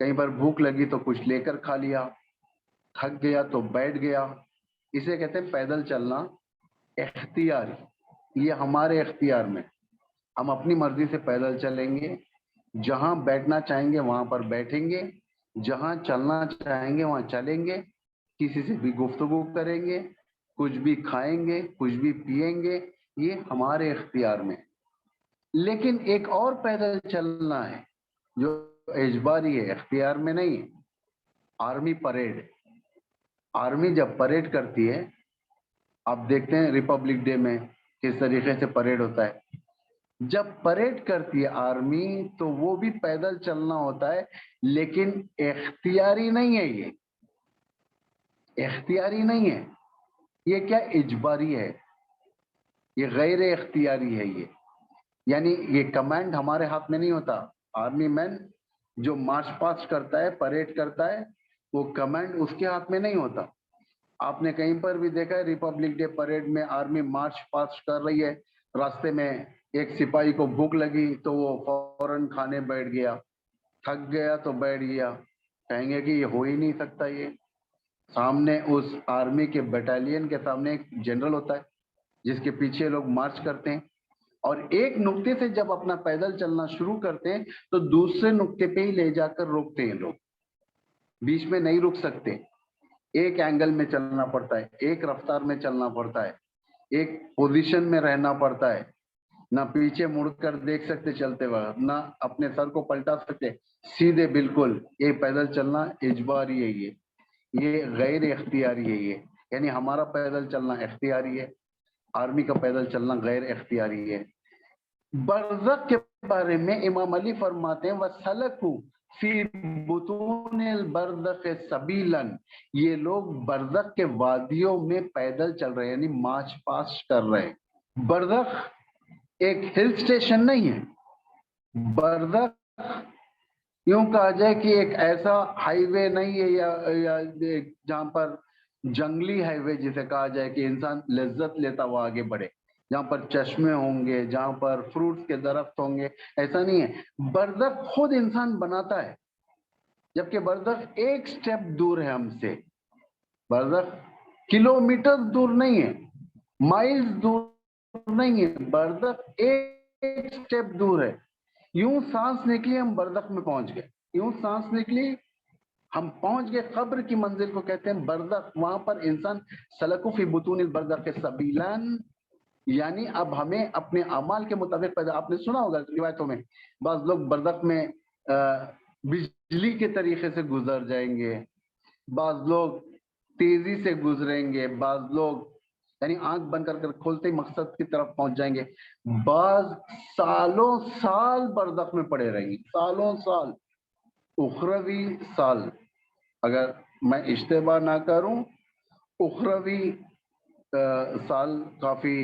کہیں پر بھوک لگی تو کچھ لے کر کھا لیا، تھک گیا تو بیٹھ گیا. اسے کہتے ہیں پیدل چلنا اختیاری. یہ ہمارے اختیار میں، ہم اپنی مرضی سے پیدل چلیں گے، جہاں بیٹھنا چاہیں گے وہاں پر بیٹھیں گے، جہاں چلنا چاہیں گے وہاں چلیں گے، کسی سے بھی گفتگو کریں گے، کچھ بھی کھائیں گے، کچھ بھی پیئیں گے، یہ ہمارے اختیار میں. لیکن ایک اور پیدل چلنا ہے جو اجباری ہے، اختیار میں نہیں ہے. Army parade. آرمی جب پریڈ کرتی ہے، آپ دیکھتے ہیں ریپبلک ڈے میں کس طریقے سے پریڈ ہوتا ہے. جب پریڈ کرتی ہے آرمی تو وہ بھی پیدل چلنا ہوتا ہے، لیکن اختیاری نہیں ہے. یہ اختیاری نہیں ہے، یہ کیا اجباری ہے، یہ غیر اختیاری ہے. یہ یعنی یہ کمانڈ ہمارے ہاتھ میں نہیں ہوتا. آرمی مین جو مارچ پاسٹ کرتا ہے، پریڈ کرتا ہے، وہ کمانڈ اس کے ہاتھ میں نہیں ہوتا. آپ نے کہیں پر بھی دیکھا ہے ریپبلک ڈے پریڈ میں آرمی مارچ پاسٹ کر رہی ہے، راستے میں ایک سپاہی کو بھوک لگی تو وہ فوراً کھانے بیٹھ گیا، تھک گیا تو بیٹھ گیا. کہیں گے کہ یہ ہو ہی نہیں سکتا. یہ سامنے اس آرمی کے بٹالین کے سامنے ایک جنرل ہوتا ہے جس کے پیچھے لوگ مارچ کرتے ہیں، اور ایک نقطے سے جب اپنا پیدل چلنا شروع کرتے ہیں تو دوسرے نقطے پہ ہی لے جا کر روکتے ہیں. لوگ بیچ میں نہیں رک سکتے، ایک اینگل میں چلنا پڑتا ہے، ایک رفتار میں چلنا پڑتا ہے، ایک پوزیشن میں رہنا پڑتا ہے. نہ پیچھے مڑ کر دیکھ سکتے چلتے وقت، نہ اپنے سر کو پلٹا سکتے، سیدھے بالکل. یہ پیدل چلنا اجباری ہے. یہ غیر اختیاری ہے. یہ یعنی ہمارا پیدل چلنا اختیاری ہے، آرمی کا پیدل چلنا غیر اختیاری ہے. برزخ کے بارے میں امام علی فرماتے ہیں وَسَلَكُوا فِي بُطُونِ الْبَرْزَخِ سَبِيلًا، یہ لوگ برزخ کے وادیوں میں پیدل چل رہے ہیں، یعنی مارچ پاسٹ کر رہے ہیں. برزخ ایک ہل سٹیشن نہیں ہے. برزخ یوں کہا جائے کہ ایک ایسا ہائی وے نہیں ہے یا جہاں پر جنگلی ہائی وے جسے کہا جائے کہ انسان لذت لیتا ہوا آگے بڑھے، جہاں پر چشمے ہوں گے، جہاں پر فروٹس کے درخت ہوں گے. ایسا نہیں ہے. برزخ خود انسان بناتا ہے، جبکہ برزخ ایک سٹیپ دور ہے ہم سے. برزخ کلومیٹر دور نہیں ہے، مائلز دور نہیں ہے. برزخ ایک سٹیپ دور ہے. یوں سانس نکلی ہم برزخ میں پہنچ گئے، یوں سانس نکلی ہم پہنچ گئے قبر کی منزل کو کہتے ہیں برزخ. وہاں پر انسان سلکوا فی بطون البرزخ سبیلان، یعنی اب ہمیں اپنے اعمال کے مطابق پیدا. آپ نے سنا ہوگا روایتوں میں بعض لوگ برزخ میں بجلی کے طریقے سے گزر جائیں گے، بعض لوگ تیزی سے گزریں گے، بعض لوگ یعنی آنکھ بند کر کھولتے ہی مقصد کی طرف پہنچ جائیں گے، بعض سالوں سال برزخ میں پڑے رہیں گے، سالوں سال. اخروی سال، اگر میں اشتباہ نہ کروں، اخروی سال کافی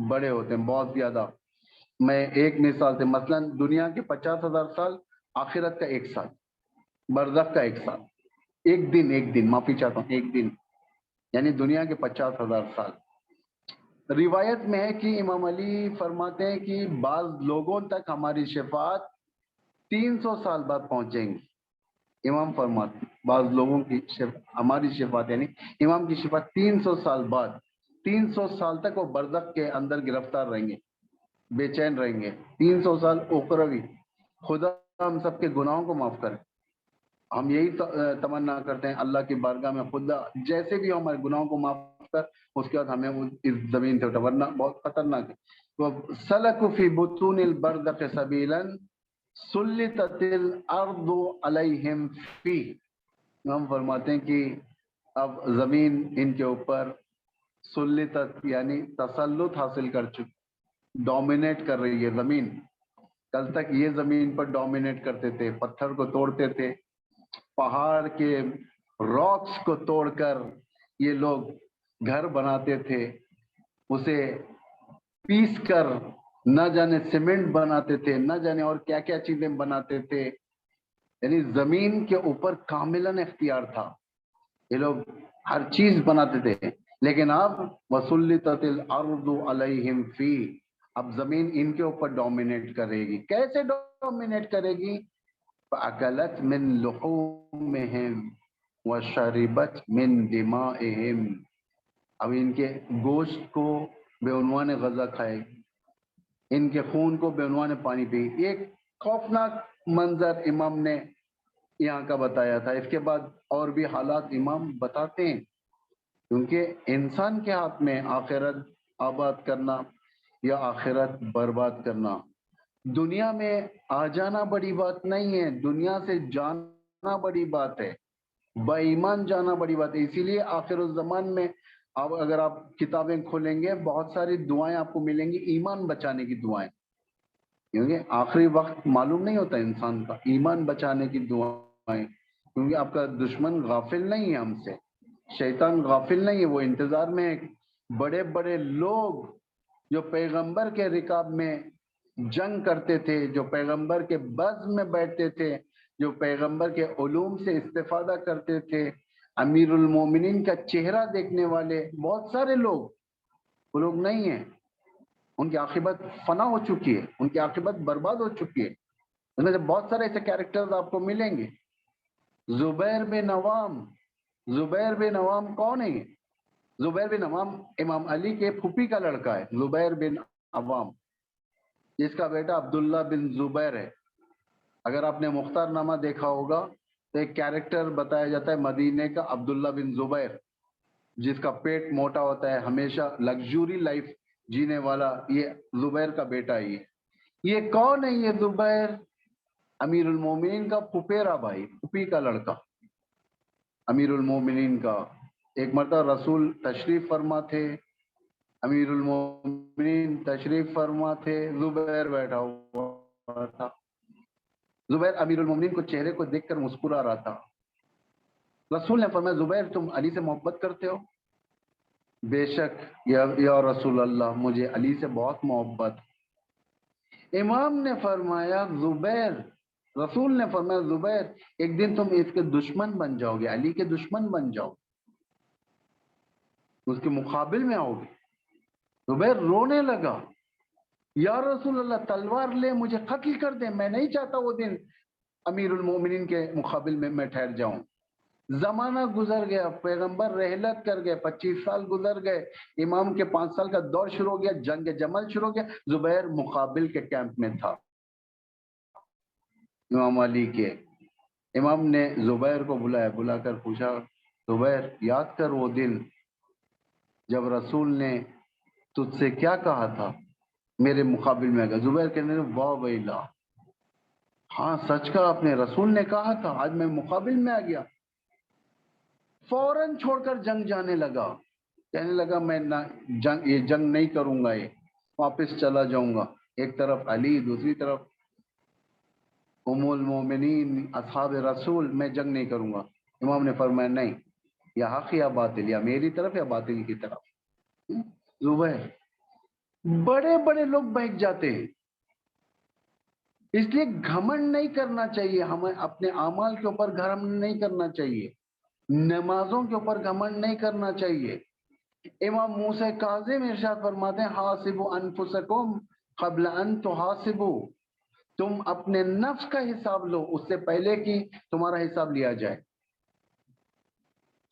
بڑے ہوتے ہیں، بہت زیادہ. میں ایک مثال سے، مثلا دنیا کے 50,000 سال، آخرت کا 1 سال، برزخ کا 1 سال. ایک دن معافی چاہتا ہوں، ایک دن یعنی دنیا کے 50,000 سال. روایت میں ہے کہ امام علی فرماتے ہیں کہ بعض لوگوں تک ہماری شفاعت 300 سال بعد پہنچ جائیں گی. امام فرماتے ہیں بعض لوگوں کی ہماری شفاعت یعنی امام کی شفاعت 300 سال بعد، 300 سال تک وہ برزخ کے اندر گرفتار رہیں گے، بے چین رہیں گے. 300 سال اخروی. خدا ہم سب کے گناہوں کو معاف کرے. ہم یہی تمنا کرتے ہیں اللہ کی بارگاہ میں، خدا جیسے بھی ہمارے گناہوں کو معاف کر، اس کے بعد ہمیں اس زمین سے اٹھا، ورنہ بہت خطرناک ہے. سلکوا فی بطون البرزخ سبیلا سلطت الارض علیہم فی. ہم فرماتے ہیں کہ اب زمین ان کے اوپر سلطت یعنی تسلط حاصل کر چکی، ڈومینیٹ کر رہی ہے زمین. کل تک یہ زمین پر ڈومینیٹ کرتے تھے، پتھر کو توڑتے تھے، پہاڑ کے راکس کو توڑ کر یہ لوگ گھر بناتے تھے، اسے پیس کر نہ جانے سیمنٹ بناتے تھے، نہ جانے اور کیا کیا چیزیں بناتے تھے. یعنی زمین کے اوپر کاملاً اختیار تھا، یہ لوگ ہر چیز بناتے تھے. لیکن اب وسلطت الارض علیہم فی، اب زمین ان کے اوپر ڈومینیٹ کرے گی. کیسے ڈومینیٹ کرے گی؟ فَأَكَلَتْ مِنْ لُحُومِهِمْ وَشَرِبَتْ مِنْ دِمَائِهِمْ. اب ان کے گوشت کو بے عنوان غذا کھائے، ان کے خون کو بے عنوان پانی پی. ایک خوفناک منظر امام نے یہاں کا بتایا تھا. اس کے بعد اور بھی حالات امام بتاتے ہیں، کیونکہ انسان کے ہاتھ میں آخرت آباد کرنا یا آخرت برباد کرنا. دنیا میں آ جانا بڑی بات نہیں ہے، دنیا سے جانا بڑی بات ہے، با ایمان جانا بڑی بات ہے. اسی لیے آخر الزمان میں اب اگر آپ کتابیں کھولیں گے بہت ساری دعائیں آپ کو ملیں گی، ایمان بچانے کی دعائیں، کیونکہ آخری وقت معلوم نہیں ہوتا انسان کا. ایمان بچانے کی دعائیں، کیونکہ آپ کا دشمن غافل نہیں ہے ہم سے، شیطان غافل نہیں ہے، وہ انتظار میں ہے. بڑے بڑے لوگ جو پیغمبر کے رکاب میں جنگ کرتے تھے، جو پیغمبر کے بزم میں بیٹھتے تھے، جو پیغمبر کے علوم سے استفادہ کرتے تھے، امیر المومنین کا چہرہ دیکھنے والے بہت سارے لوگ، وہ لوگ نہیں ہیں. ان کی عاقبت فنا ہو چکی ہے، ان کی عاقبت برباد ہو چکی ہے. ان میں سے بہت سارے ایسے کیریکٹرز آپ کو ملیں گے. زبیر بن عوام، زبیر بن عوام کون ہے؟ زبیر بن عوام امام علی کے پھوپھی کا لڑکا ہے. زبیر بن عوام جس کا بیٹا عبداللہ بن زبیر ہے. اگر آپ نے مختار نامہ دیکھا ہوگا تو ایک کیریکٹر بتایا جاتا ہے مدینے کا عبداللہ بن زبیر، جس کا پیٹ موٹا ہوتا ہے، ہمیشہ لگژوری لائف جینے والا. یہ زبیر کا بیٹا ہی ہے. یہ کون ہے یہ زبیر؟ امیر المومنین کا پھپھیرا بھائی، پھوپھی کا لڑکا امیر المومنین کا. ایک مرتبہ رسول تشریف فرما تھے، امیر المومنین تشریف فرما تھے، زبیر بیٹھا ہوا تھا. زبیر امیر المومنین کو چہرے کو دیکھ کر مسکرا رہا تھا. رسول نے فرمایا زبیر تم علی سے محبت کرتے ہو؟ بے شک یا رسول اللہ، مجھے علی سے بہت محبت. امام نے فرمایا زبیر، رسول نے فرمایا زبیر ایک دن تم اس کے دشمن بن جاؤ گے، علی کے دشمن بن جاؤ، اس کے مقابل میں آؤ گے. زبیر رونے لگا، یا رسول اللہ تلوار لے مجھے قتل کر دیں، میں نہیں چاہتا وہ دن امیر المومنین کے مقابل میں میں ٹھہر جاؤں. زمانہ گزر گیا، پیغمبر رحلت کر گئے، 25 سال گزر گئے، امام کے 5 سال کا دور شروع ہو گیا، جنگ جمل شروع ہو گیا. زبیر مقابل کے کیمپ میں تھا امام علی کے. امام نے زبیر کو بلایا، بلا کر پوچھا زبیر یاد کر وہ دن جب رسول نے تجھ سے کیا کہا تھا میرے مقابل میں. گیا زبیر کہنے واہ ویلا، ہاں سچ کہا آپ نے، رسول نے کہا تھا، آج میں مقابل میں آ گیا. فوراً چھوڑ کر جنگ جانے لگا، کہنے لگا میں یہ جنگ نہیں کروں گا، یہ واپس چلا جاؤں گا. ایک طرف علی، دوسری طرف ام المومنین اصحاب رسول، میں جنگ نہیں کروں گا. امام نے فرمایا نہیں، یا حق یا باطل، یا میری طرف یا باطل کی طرف. زبیر بڑے بڑے لوگ بیٹھ جاتے ہیں. اس لیے گھمنڈ نہیں کرنا چاہیے، ہمیں اپنے اعمال کے اوپر گھمنڈ نہیں کرنا چاہیے، نمازوں کے اوپر گھمنڈ نہیں کرنا چاہیے. امام موسیٰ کاظم ارشاد فرماتے ہیں حاسبوا انفسکم قبل ان تحاسبوا، تم اپنے نفس کا حساب لو اس سے پہلے کہ تمہارا حساب لیا جائے.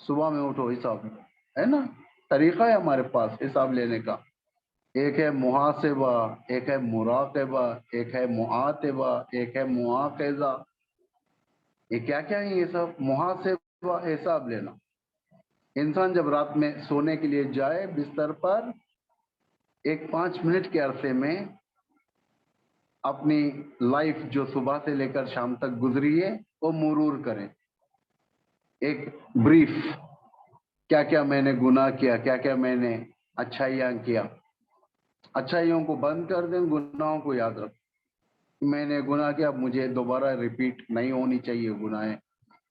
صبح میں اٹھو حساب ہے نا، طریقہ ہے ہمارے پاس حساب لینے کا. ایک ہے محاسبہ، ایک ہے مراقبہ، ایک ہے معاتبہ، ایک ہے مواخذہ. یہ کیا کیا ہے یہ سب؟ محاسبہ حساب لینا. انسان جب رات میں سونے کے لیے جائے بستر پر، ایک 5 منٹ کے عرصے میں اپنی لائف جو صبح سے لے کر شام تک گزری ہے وہ مرور کریں. ایک بریف، کیا کیا میں نے گناہ کیا، کیا کیا میں نے اچھائیاں کیا. اچھائیوں کو بند کر دیں، گناہوں کو یاد رکھ. میں نے گناہ کیا، اب مجھے دوبارہ ریپیٹ نہیں ہونی چاہیے گناہیں.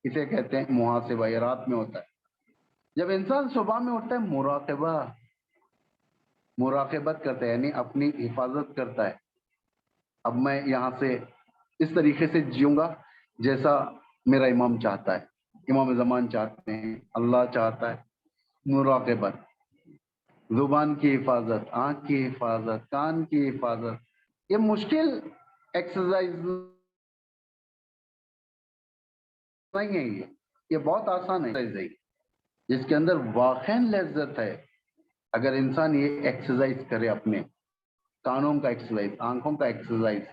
اسے کہتے ہیں محاسبہ. یہ رات میں ہوتا ہے. جب انسان صبح میں اٹھتا ہے مراقبت کرتا ہے، یعنی اپنی حفاظت کرتا ہے. اب میں یہاں سے اس طریقے سے جیوں گا جیسا میرا امام چاہتا ہے، امام زمان چاہتے ہیں، اللہ چاہتا ہے. مراقبت، زبان کی حفاظت، آنکھ کی حفاظت، کان کی حفاظت. یہ مشکل ایکسرسائز نہیں ہے یہ بہت آسان ہے جس کے اندر واقعاً لذت ہے. اگر انسان یہ ایکسرسائز کرے، اپنے کانوں کا ایکسرسائز، آنکھوں کا ایکسرسائز،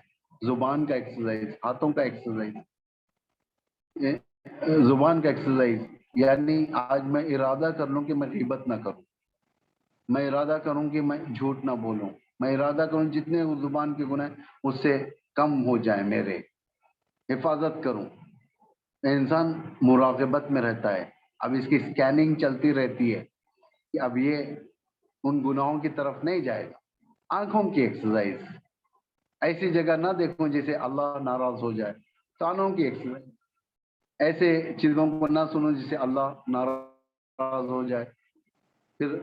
زبان کا ایکسرسائز، ہاتھوں کا ایکسرسائز، زبان کا ایکسرسائز، یعنی آج میں ارادہ کر لوں کہ میں غیبت نہ کروں، میں ارادہ کروں کہ میں جھوٹ نہ بولوں، میں ارادہ کروں جتنے زبان کے گناہ اس سے کم ہو جائیں، میرے حفاظت کروں. انسان مراقبت میں رہتا ہے. اب اس کی سکیننگ چلتی رہتی ہے کہ اب یہ ان گناہوں کی طرف نہیں جائے گا. آنکھوں کی ایکسرسائز، ایسی جگہ نہ دیکھوں جسے اللہ ناراض ہو جائے. کانوں کی ایکسرسائز، ایسے چیزوں کو نہ سنوں جسے اللہ ناراض ہو جائے. پھر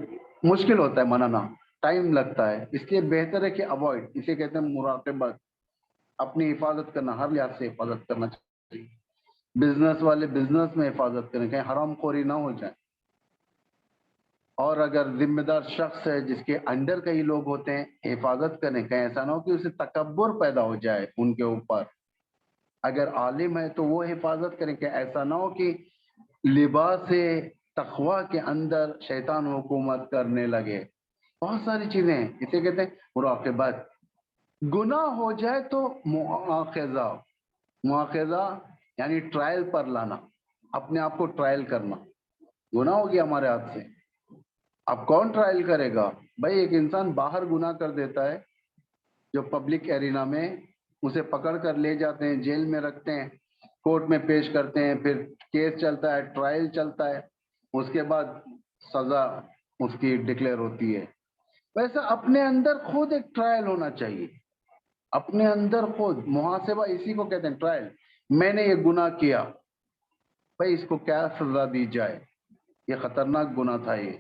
مشکل ہوتا ہے منانا، ٹائم لگتا ہے، اس لیے بہتر ہے کہ اوائڈ، اسے کہتے ہیں مراقبت، اپنی حفاظت کرنا، ہر لحاظ سے حفاظت کرنا چاہیے. بزنس والے بزنس میں حفاظت کریں، کہیں حرام خوری نہ ہو جائے. اور اگر ذمہ دار شخص ہے جس کے انڈر کئی لوگ ہوتے ہیں، حفاظت کریں، کہیں ایسا نہ ہو کہ اسے تکبر پیدا ہو جائے ان کے اوپر. اگر عالم ہے تو وہ حفاظت کریں کہ ایسا نہ ہو کہ لباس تقوی کے اندر شیطان حکومت کرنے لگے. بہت ساری چیزیں ہیں، اسے کہتے ہیں مراقبت. گناہ ہو جائے تو مؤاخذہ، مؤاخذہ یعنی ٹرائل پر لانا، اپنے آپ کو ٹرائل کرنا. گناہ ہو گیا ہمارے ہاتھ سے، اب کون ٹرائل کرے گا؟ بھائی ایک انسان باہر گناہ کر دیتا ہے جو پبلک ایرینا میں، اسے پکڑ کر لے جاتے ہیں، جیل میں رکھتے ہیں، کورٹ میں پیش کرتے ہیں، پھر کیس چلتا ہے، ٹرائل چلتا ہے، اس کے بعد سزا اس کی ڈکلیئر ہوتی ہے. ویسا اپنے اندر خود ایک ٹرائل ہونا چاہیے، اپنے اندر خود محاسبہ، اسی کو کہتے ہیں ٹرائل. میں نے یہ گناہ کیا، بھائی اس کو کیا سزا دی جائے، یہ خطرناک گناہ تھا یہ،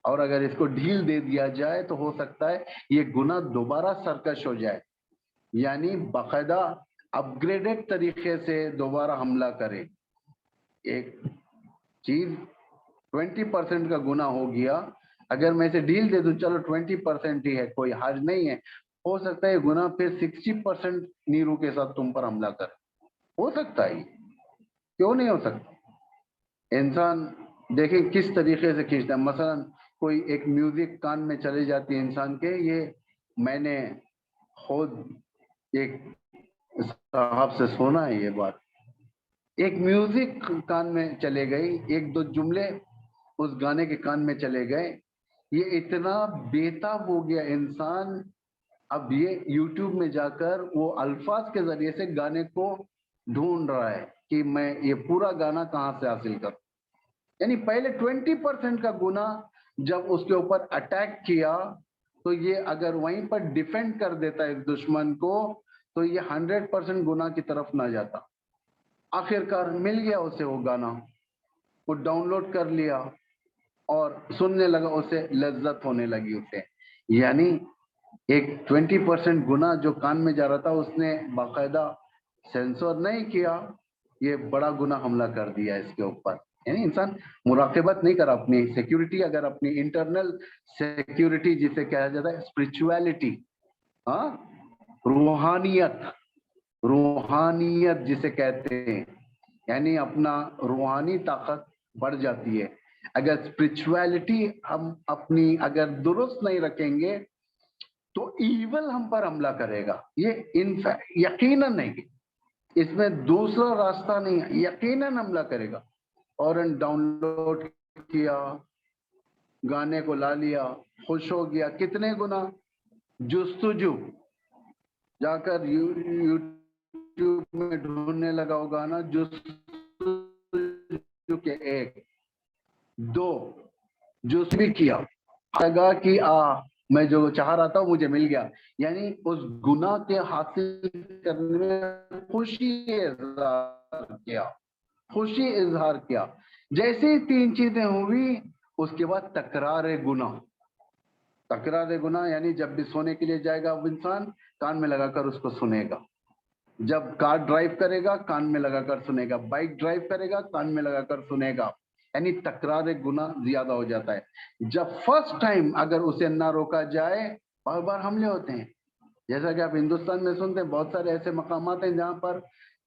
اور اگر اس کو ڈھیل دے دیا جائے تو ہو سکتا ہے یہ گناہ دوبارہ سرکش ہو جائے، یعنی باقاعدہ اپ گریڈڈ طریقے سے دوبارہ حملہ کرے. ایک چیز 20% کا گناہ ہو گیا، اگر میں اسے ڈھیل دے دوں چلو 20% ہی ہے، کوئی حرج نہیں ہے، ہو سکتا ہے یہ گناہ پھر 60% نیرو کے ساتھ تم پر حملہ کرے. ہو سکتا ہے، کیوں نہیں ہو سکتا؟ انسان دیکھیں کس طریقے سے کھینچتا ہے. مثلا کوئی ایک میوزک کان میں چلی جاتی ہے انسان کے، یہ میں نے خود ایک صاحب سے سنا ہے یہ بات. ایک میوزک کان میں چلے گئی، ایک دو جملے اس گانے کے کان میں چلے گئے، یہ اتنا بےتاب ہو گیا انسان، اب یہ یوٹیوب میں جا کر وہ الفاظ کے ذریعے سے گانے کو ڈھونڈ رہا ہے کہ میں یہ پورا گانا کہاں سے حاصل کروں. یعنی پہلے 20% کا گناہ جب اس کے اوپر اٹیک کیا تو یہ اگر وہیں پر ڈیفینڈ کر دیتا ہے دشمن کو تو یہ 100% گناہ کی طرف نہ جاتا. آخرکار مل گیا اسے وہ گانا، وہ ڈاؤن لوڈ کر لیا اور سننے لگا، اسے لذت ہونے لگی اسے. یعنی ایک 20% گناہ جو کان میں جا رہا تھا اس نے باقاعدہ سینسور نہیں کیا، یہ بڑا گناہ حملہ کر دیا اس کے اوپر. یعنی انسان مراقبت نہیں کرا اپنی سیکیورٹی، اگر اپنی انٹرنل سیکیورٹی جسے کہا جاتا ہے اسپرچویلٹی، ہاں روحانیت، روحانیت جسے کہتے ہیں، یعنی اپنا روحانی طاقت بڑھ جاتی ہے. اگر اسپرچویلٹی ہم اپنی اگر درست نہیں رکھیں گے تو ایول ہم پر حملہ کرے گا. یہ یقیناً نہیں، اس میں دوسرا راستہ نہیں ہے، یقیناً حملہ کرے گا. اور ڈاؤن لوڈ کیا، گانے کو لا لیا، خوش ہو گیا، کتنے گنا جستجو جا کر یوٹیوب میں ڈھونڈنے لگا وہ گانا، جستجو کے 1 2 جس بھی کیا، لگا کہ میں جو چاہ رہا تھا مجھے مل گیا. یعنی اس گناہ کے حاصل کرنے میں خوشی اظہار کیا، خوشی اظہار کیا. جیسے ہی 3 چیزیں ہوئی اس کے بعد تکرار گناہ. تکرار گناہ یعنی جب بھی سونے کے لیے جائے گا وہ انسان کان میں لگا کر اس کو سنے گا، جب کار ڈرائیو کرے گا کان میں لگا کر سنے گا، بائک ڈرائیو کرے گا کان میں لگا کر سنے گا. یعنی تکرار گناہ زیادہ ہو جاتا ہے. جب فرسٹ ٹائم اگر اسے نہ روکا جائے بار بار حملے ہوتے ہیں. جیسا کہ آپ ہندوستان میں سنتے ہیں بہت سارے ایسے مقامات ہیں جہاں پر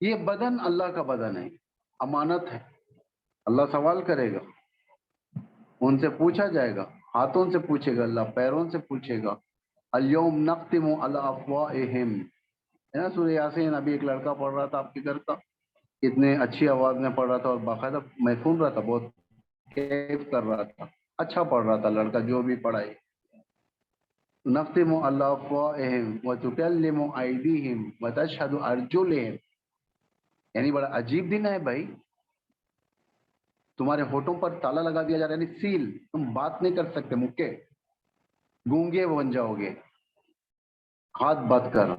یہ بدن اللہ کا بدن ہے، امانت ہے، اللہ سوال کرے گا، ان سے پوچھا جائے گا، ہاتھوں سے پوچھے گا اللہ، پیروں سے پوچھے گا۔ الیوم نختم علی افواہہم، ہے نا سورہ یاسین؟ ابھی ایک لڑکا پڑھ رہا تھا آپ کے گھر کا، اتنے اچھی آواز میں پڑھ رہا تھا، اور باقاعدہ میں سن رہا تھا، بہت کیف کر رہا تھا، اچھا پڑھ رہا تھا لڑکا جو بھی پڑھائی۔ نختم علی افواہہم وتکلم ایدیہم وتشہد ارجلہم، یعنی بڑا عجیب دن ہے بھائی، تمہارے ہونٹوں پر تالا لگا دیا جا رہا ہے، یعنی سیل، تم بات نہیں کر سکتے، مکے گونگے بن جاؤ گے، ہاتھ بات کر،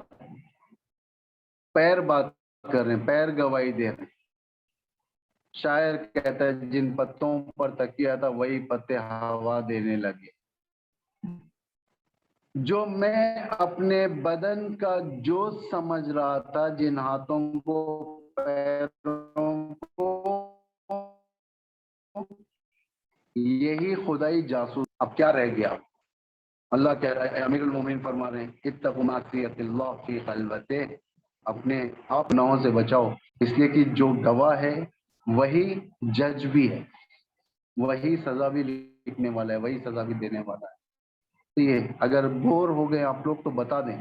پیر بات کر رہے ہیں، پیر گواہی دے رہے ہیں۔ شاعر کہتا ہے جن پتوں پر تکیا تھا وہی پتے ہوا دینے لگے۔ جو میں اپنے بدن کا جوش سمجھ رہا تھا، جن ہاتھوں کو، پیروں کو، یہی خدائی جاسوس، اب کیا رہ گیا؟ اللہ کہہ رہا ہے، امیر المومنین فرما رہے ہیں اتقوا معصیت اللہ فی خلوتہ، اپنے آپ گناہوں سے بچاؤ، اس لیے کہ جو گواہ ہے وہی جج بھی ہے، وہی سزا بھی لکھنے والا ہے، وہی سزا بھی دینے والا ہے۔ تو یہ اگر بور ہو گئے آپ لوگ تو بتا دیں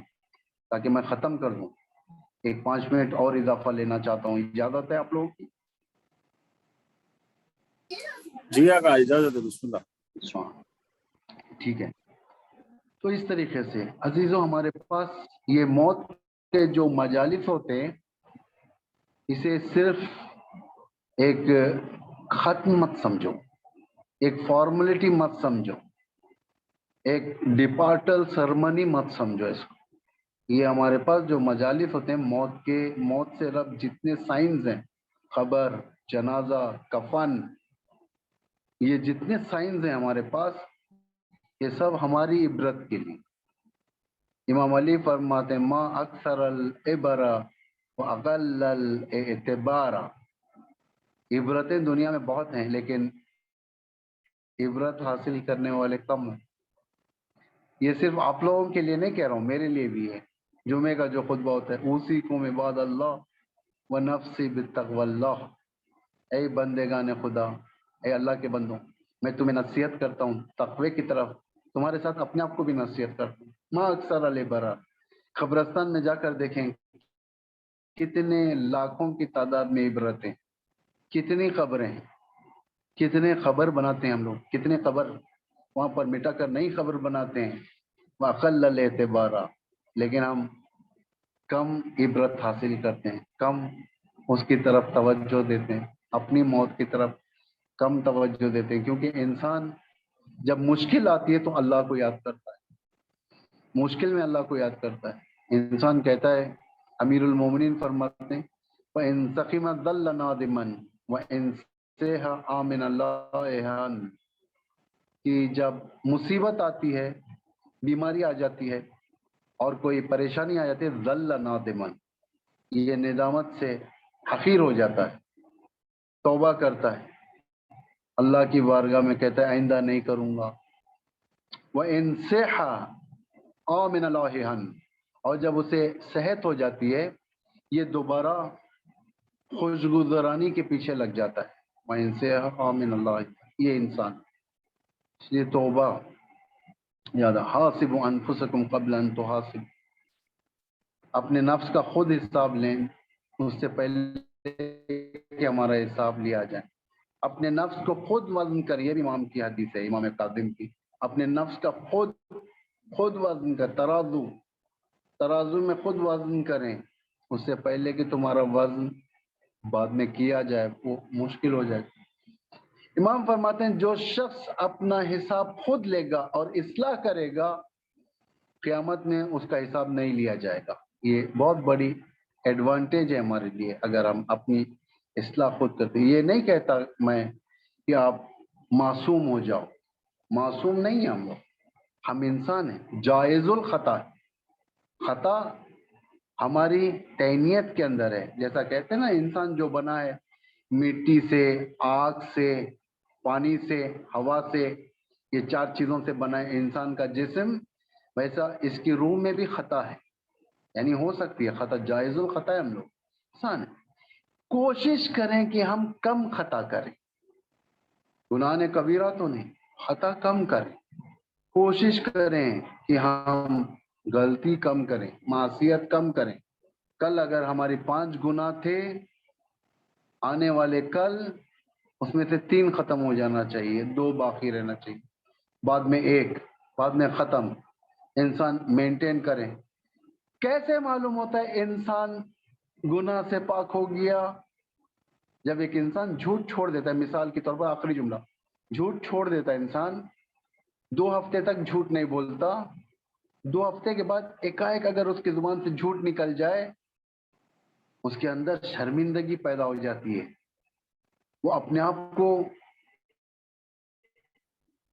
تاکہ میں ختم کر دوں، ایک 5 منٹ اور اضافہ لینا چاہتا ہوں، اجازت ہے آپ لوگوں کی؟ جی آقا اجازت ہے، بسم اللہ۔ اچھا ٹھیک ہے۔ تو اس طریقے سے عزیزوں ہمارے پاس یہ موت کے جو مجالس ہوتے ہیں، اسے صرف ایک ختم مت سمجھو، ایک فارملٹی مت سمجھو، ایک ڈپارٹل سرمنی مت سمجھو اس کو۔ یہ ہمارے پاس جو مجالس ہوتے ہیں، موت سے رب جتنے سائنز ہیں، قبر، جنازہ، کفن، یہ جتنے سائنز ہیں ہمارے پاس، یہ سب ہماری عبرت کے لیے۔ امام علی فرماتے ہیں ما اکثر العبر واقل الاعتبار، عبرتیں دنیا میں بہت ہیں لیکن عبرت حاصل کرنے والے کم ہیں۔ یہ صرف آپ لوگوں کے لیے نہیں کہہ رہا ہوں، میرے لیے بھی ہے۔ جمعے کا جو خطبہ ہوتا ہے، اوصیکم عباد اللہ ونفسی بتقوی اللہ، اے بندگان خدا، اے اللہ کے بندوں، میں تمہیں نصیحت کرتا ہوں تقوی کی طرف، تمہارے ساتھ اپنے آپ کو بھی نصیحت کرتا ہوں۔ ما اکثر العبر، قبرستان میں جا کر دیکھیں کتنے لاکھوں کی تعداد میں عبرتیں، کتنی قبریں ہیں، کتنے خبر بناتے ہیں ہم لوگ، کتنے خبر وہاں پر مٹا کر نئی خبر بناتے ہیں، وَأَقَلَّ الْاعْتِبَارَ، لیکن ہم کم عبرت حاصل کرتے ہیں، کم اس کی طرف توجہ دیتے ہیں، اپنی موت کی طرف کم توجہ دیتے ہیں، کیونکہ انسان جب مشکل آتی ہے تو اللہ کو یاد کرتا ہے، مشکل میں اللہ کو یاد کرتا ہے۔ انسان کہتا ہے، امیر المومنین فرماتے ہیں وَإِن سَقِمَ ظَلَّ نَادِمًا وَإِن سَیْحَ آمِنَ اللَّهِ، کہ جب مصیبت آتی ہے، بیماری آ جاتی ہے اور کوئی پریشانی آ جاتی ہے، ظَلَّ نَادِمًا، یہ ندامت سے حقیر ہو جاتا ہے، توبہ کرتا ہے، اللہ کی بارگاہ میں کہتا ہے آئندہ نہیں کروں گا۔ وَإِن صِحَّ آمِنَ اللَّهِ، اور جب اسے صحت ہو جاتی ہے، یہ دوبارہ خوشگزرانی کے پیچھے لگ جاتا ہے۔ وَإِن صِحَّ آمِنَ اللَّهِ، یہ انسان، اس لیے توبہ یاد، حاسبوا انفسکم قبل ان تحاسب، اپنے نفس کا خود حساب لیں اس سے پہلے کہ ہمارا حساب لیا جائے۔ اپنے نفس کو خود وزن کر، یہ بھی امام کی حدیث ہے، امام کاظم کی، اپنے نفس کا خود وزن کر، ترازو میں خود وزن کریں اس سے پہلے کہ تمہارا وزن بعد میں کیا جائے، وہ مشکل ہو جائے۔ امام فرماتے ہیں جو شخص اپنا حساب خود لے گا اور اصلاح کرے گا، قیامت میں اس کا حساب نہیں لیا جائے گا۔ یہ بہت بڑی ایڈوانٹیج ہے ہمارے لیے اگر ہم اپنی اصلاح خود کرتے ہیں۔ یہ نہیں کہتا میں کہ آپ معصوم ہو جاؤ، معصوم نہیں ہیں ہم لوگ، ہم انسان ہیں، جائز الخطا، خطا ہماری طینیت کے اندر ہے۔ جیسا کہتے ہیں نا انسان جو بنا ہے مٹی سے، آگ سے، پانی سے، ہوا سے، یہ 4 چیزوں سے بنا ہے انسان کا جسم، ویسا اس کی روح میں بھی خطا ہے، یعنی ہو سکتی ہے خطا، جائز الخطا ہے، ہم لوگ انسان ہیں۔ کوشش کریں کہ ہم کم خطا کریں، گناہ کبیرہ تو نہیں، خطا کم کریں، کوشش کریں کہ ہم غلطی کم کریں، معصیت کم کریں۔ کل اگر ہماری 5 گناہ تھے، آنے والے کل اس میں سے 3 ختم ہو جانا چاہیے، 2 باقی رہنا چاہیے، بعد میں 1، بعد میں ختم۔ انسان مینٹین کریں۔ کیسے معلوم ہوتا ہے انسان گناہ سے پاک ہو گیا؟ جب ایک انسان جھوٹ چھوڑ دیتا ہے، مثال کے طور پر آخری جملہ، جھوٹ چھوڑ دیتا ہے انسان، 2 ہفتے تک جھوٹ نہیں بولتا، 2 ہفتے کے بعد ایک اگر اس کی زبان سے جھوٹ نکل جائے، اس کے اندر شرمندگی پیدا ہو جاتی ہے، وہ اپنے آپ کو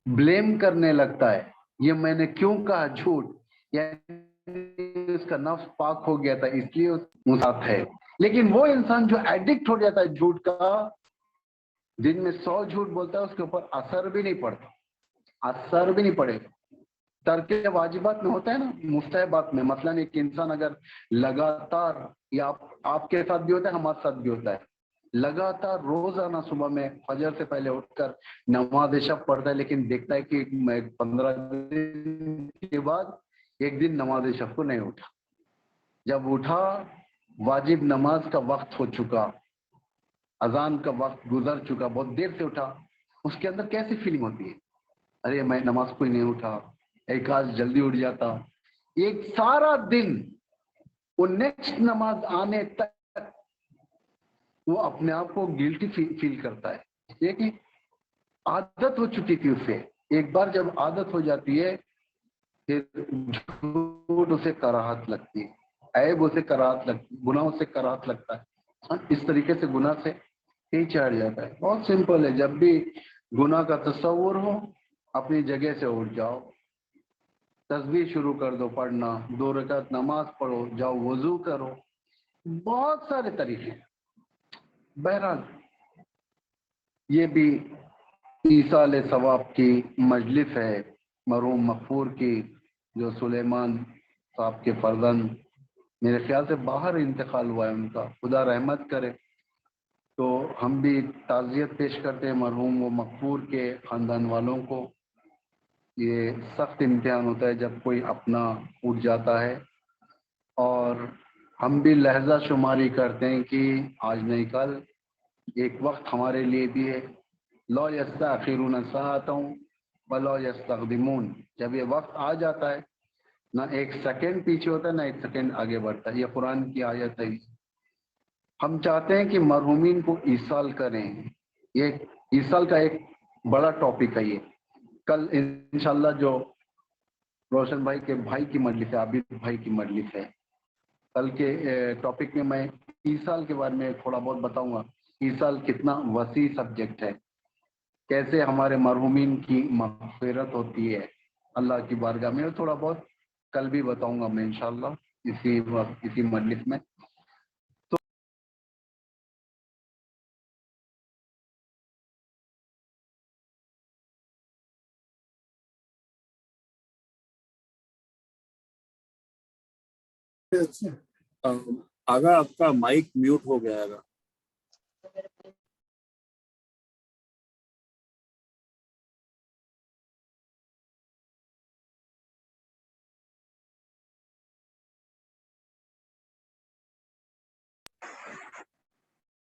بلیم کرنے لگتا ہے، یہ میں نے کیوں کہا جھوٹ، یعنی اس کا نفس پاک ہو گیا تھا اس لیے اس ساتھ ہے۔ لیکن وہ انسان جو ایڈکٹ ہو جاتا ہے جھوٹ کا، دن میں 100 جھوٹ بولتا ہے، اس کے اوپر اثر بھی نہیں پڑتا، اثر بھی نہیں پڑے گا۔ ترک واجبات میں ہوتا ہے نا، مستحبات میں، مثلا ایک انسان اگر لگاتار، یا آپ کے ساتھ بھی ہوتا ہے، ہمارے ساتھ بھی ہوتا ہے، لگاتار روزانہ صبح میں فجر سے پہلے اٹھ کر نماز شب پڑھتا ہے، لیکن دیکھتا ہے کہ میں 15 دن کے بعد ایک دن نماز شب کو نہیں اٹھا، جب اٹھا واجب نماز کا وقت ہو چکا، اذان کا وقت گزر چکا، بہت دیر سے اٹھا، اس کے اندر کیسی فیلنگ ہوتی ہے؟ ارے میں نماز کو ہی نہیں اٹھا، ایک آج جلدی اٹھ جاتا۔ ایک سارا دن وہ نیکسٹ نماز آنے تک وہ اپنے آپ کو گلٹی فیل کرتا ہے، یہ کہ عادت ہو چکی تھی اسے۔ ایک بار جب عادت ہو جاتی ہے، پھر جھوٹ اسے کراہت لگتی ہے، عیب اسے کراہت لگتی ہے، گناہ اسے کراہت لگتا ہے، اس طریقے سے گناہ سے پیچھے ہٹ جاتا ہے۔ بہت سمپل ہے، جب بھی گناہ کا تصور ہو اپنی جگہ سے اٹھ جاؤ، تسبیح شروع کر دو پڑھنا، 2 رکعت نماز پڑھو، جاؤ وضو کرو، بہت سارے طریقے۔ بہرحال یہ بھی ایصال ثواب کی مجلس ہے، مرحوم مغفور کی، جو سلیمان صاحب کے فرزند میرے خیال سے باہر انتقال ہوا ہے ان کا، خدا رحمت کرے۔ تو ہم بھی تعزیت پیش کرتے ہیں مرحوم و مغفور کے خاندان والوں کو۔ یہ سخت امتحان ہوتا ہے جب کوئی اپنا اٹھ جاتا ہے، اور ہم بھی لحظہ شماری کرتے ہیں کہ آج نہیں کل ایک وقت ہمارے لیے بھی ہے، لا یستأخرون ساعۃ ولا یستقدمون، جب یہ وقت آ جاتا ہے نہ ایک سیکنڈ پیچھے ہوتا ہے نہ ایک سیکنڈ آگے بڑھتا ہے۔ یہ قرآن کی آیت ہے۔ ہم چاہتے ہیں کہ مرحومین کو ایصال کریں، یہ ایصال کا ایک بڑا ٹاپک ہے۔ یہ کل انشاءاللہ جو روشن بھائی کے بھائی کی مجلس ہے، عابد بھائی کی مجلس ہے، کل کے ٹاپک میں ایصال کے بارے میں تھوڑا بہت بتاؤں گا۔ ایصال کتنا وسیع سبجیکٹ ہے، کیسے ہمارے مرحومین کی مغفرت ہوتی ہے اللہ کی بارگاہ میں، تھوڑا بہت کل بھی بتاؤں گا میں انشاءاللہ اسی وقت اسی مجلس میں۔ آگا آپ کا مائک میوٹ ہو گیا ہے۔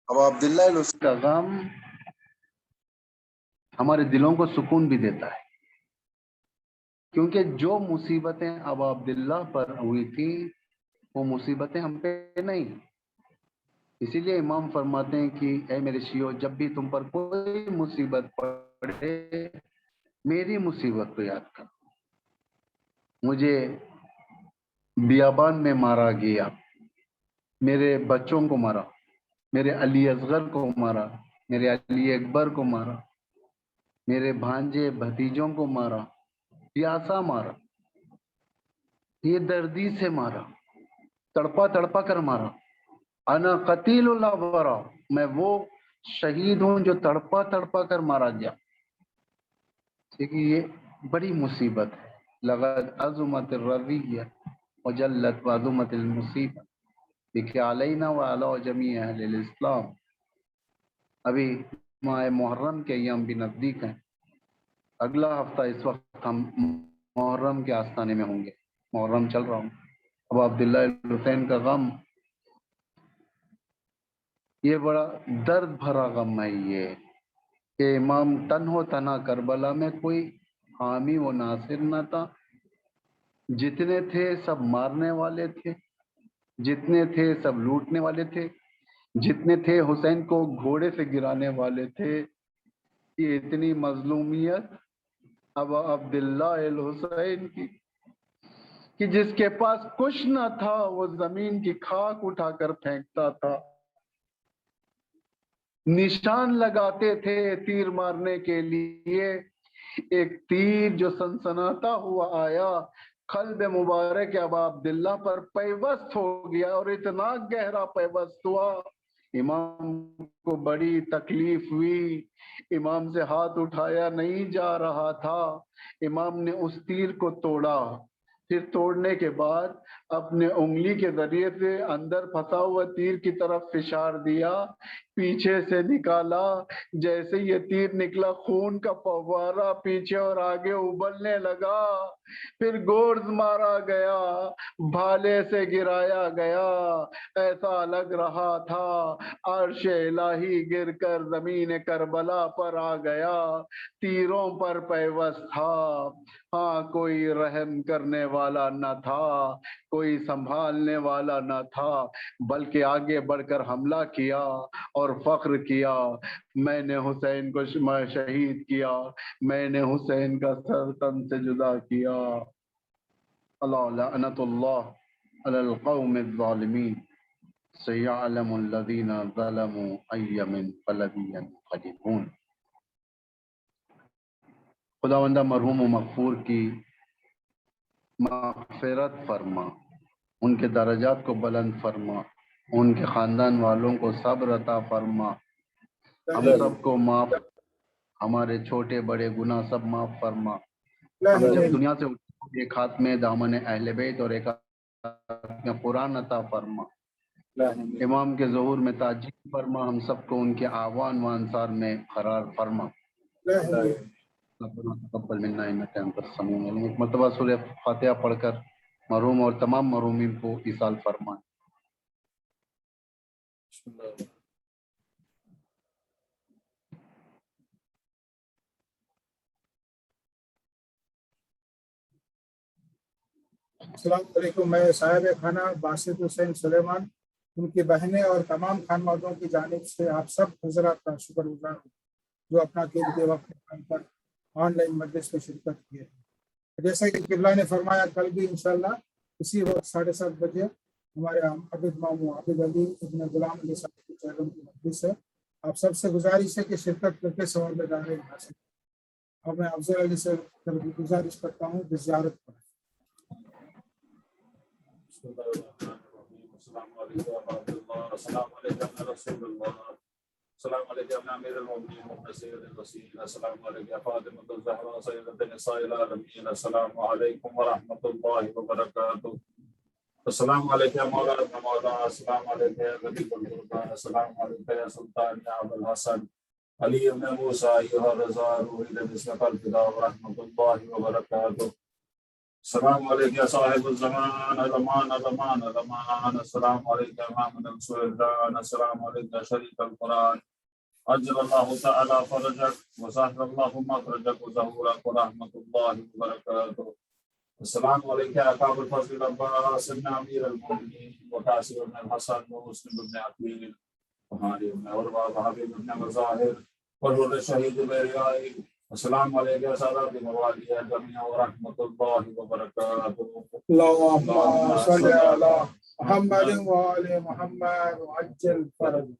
اب عبداللہ کا غم ہمارے دلوں کو سکون بھی دیتا ہے، کیونکہ جو مصیبتیں اب عبداللہ پر ہوئی تھی وہ مصیبتیں ہم پہ نہیں۔ اسی لیے امام فرماتے ہیں کہ اے میرے شیعو، جب بھی تم پر کوئی مصیبت پڑے میری مصیبت کو یاد کر۔ مجھے بیابان میں مارا گیا، میرے بچوں کو مارا، میرے علی اصغر کو مارا، میرے علی اکبر کو مارا، میرے بھانجے بھتیجوں کو مارا، پیاسا مارا، یہ دردی سے مارا، تڑپا تڑپا کر مارا۔ انا قتیل الابرا، میں وہ شہید ہوں جو تڑپا تڑپا کر مارا گیا۔ ٹھیک ہے، یہ بڑی مصیبت ہے۔ لقد عظمت الرضیہ وجلت وعظمت المصیبہ بک علینا وعلی جمیع اہل الاسلام۔ ابھی ماہ محرم کے ایام بھی نزدیک ہیں. اگلا ہفتہ اس وقت ہم محرم کے آستانے میں ہوں گے. محرم چل رہا ہوں. اب عبداللہ الحسین کا غم، یہ بڑا درد بھرا غم ہے یہ کہ امام تنہا کربلا میں کوئی حامی و ناصر نہ تھا. جتنے تھے سب مارنے والے تھے، جتنے تھے سب لوٹنے والے تھے، جتنے تھے حسین کو گھوڑے سے گرانے والے تھے. یہ اتنی مظلومیت اب عبداللہ الحسین کی کہ جس کے پاس کچھ نہ تھا وہ زمین کی خاک اٹھا کر پھینکتا تھا. نشان لگاتے تھے تیر مارنے کے لیے. ایک تیر جو سنسناتا ہوا آیا، قلب مبارک ابا عبداللہ پر پیوست ہو گیا، اور اتنا گہرا پیوست ہوا امام کو بڑی تکلیف ہوئی. امام سے ہاتھ اٹھایا نہیں جا رہا تھا. امام نے اس تیر کو توڑا، پھر توڑنے کے بعد اپنے انگلی کے ذریعے سے اندر پھنسا ہوا تیر کی طرف فشار دیا، پیچھے سے نکالا. جیسے یہ تیر نکلا خون کا فوارہ پیچھے اور آگے ابلنے لگا. پھر گورز مارا گیا، بھالے سے گرایا گیا. ایسا لگ رہا تھا عرش الہی گر کر زمین کربلا پر آ گیا. تیروں پر پیوست تھا. ہاں کوئی رحم کرنے والا نہ تھا، کوئی سنبھالنے والا نہ تھا، بلکہ آگے بڑھ کر حملہ کیا اور فخر کیا. میں نے حسین کو شہید کیا، میں نے حسین کا سر تن سے جدا کیا. اللہ لعنت اللہ علی القوم الظالمین. سیعلم الذین ظلموا ای منقلب ینقلبون. خداوندہ مرحوم و مغفور کی مغفرت فرما، ان کے درجات کو بلند فرما، ان کے خاندان والوں کو صبر عطا فرما. ہم سب کو معاف، ہمارے چھوٹے بڑے گناہ سب معاف فرما. ہم جب دنیا سے ایک ہاتھ میں دامن اہل بیت اور ایک ہاتھ میں قرآن عطا فرما. امام کے ظہور میں تعجیل فرما. ہم سب کو ان کے آوان و انصار میں قرار فرما. تقبل منا انک انت السمیع العلیم. ایک مرتبہ سورہ فاتحہ پڑھ کر مرحوم اور تمام مرحومین کو ایصال فرمائیں. السلام علیکم. میں صاحب خانہ باسط حسین سلیمان، ان کی بہنیں اور تمام خانوادوں کی جانب سے آپ سب حضرات کا شکر گزار ہوں جو اپنا قیمتی وقت پر آن لائن مجلس میں شرکت کیے. جیسا کہ قبلہ نے فرمایا، کل بھی انشاءاللہ اسی وقت 7:30 بجے ہمارے عابد ماموں عابد علی ابن غلام علی صاحب کی چہروں کی مجلس ہے. آپ سب سے گزارش ہے کہ شرکت کر کے ثواب میں داخل حاصل. اور میں افضل علی سے گزارش کرتا ہوں کہ زیارت کریں. السلام علیکم السلام علیکم رسول اللہ. السلام علیکم امیر المؤمنین محمد سید الوسیل. السلام علیکم فاطمہ الزہرا سیدۃ النساء العالمین. السلام علیکم ورحمۃ اللہ وبرکاتہ. السلام علیکم مولانا مولانا. السلام علیکم غریب الغربا. السلام علیکم یا سلطان یا ابو الحسن علی ابن موسیٰ ایھا الرضا روحی بسمک الفدا ورحمۃ اللہ وبرکاتہ. السلام علیکم صاحب الزمان الامان الامان الامان. السلام علیکم امام السلطان. السلام علیکم شریف القرآن. اجر اللہ تعالی فرجک وسہل اللہ مخرجک وظہورک ورحمۃ اللہ وبرکاتہ. السلام علیکم اقاب الفضل العباس ابن امیر المؤمنین وقاسم ابن الحسن ومسلم ابن عقیل وحاری ابن عروہ وحبیب ابن مظاہر والور شہید بیریائی. السلام علیکم سادات موالی جميعا ورحمۃ اللہ وبرکاتہ. اللهم صل على محمد وآل محمد وعجل فرج.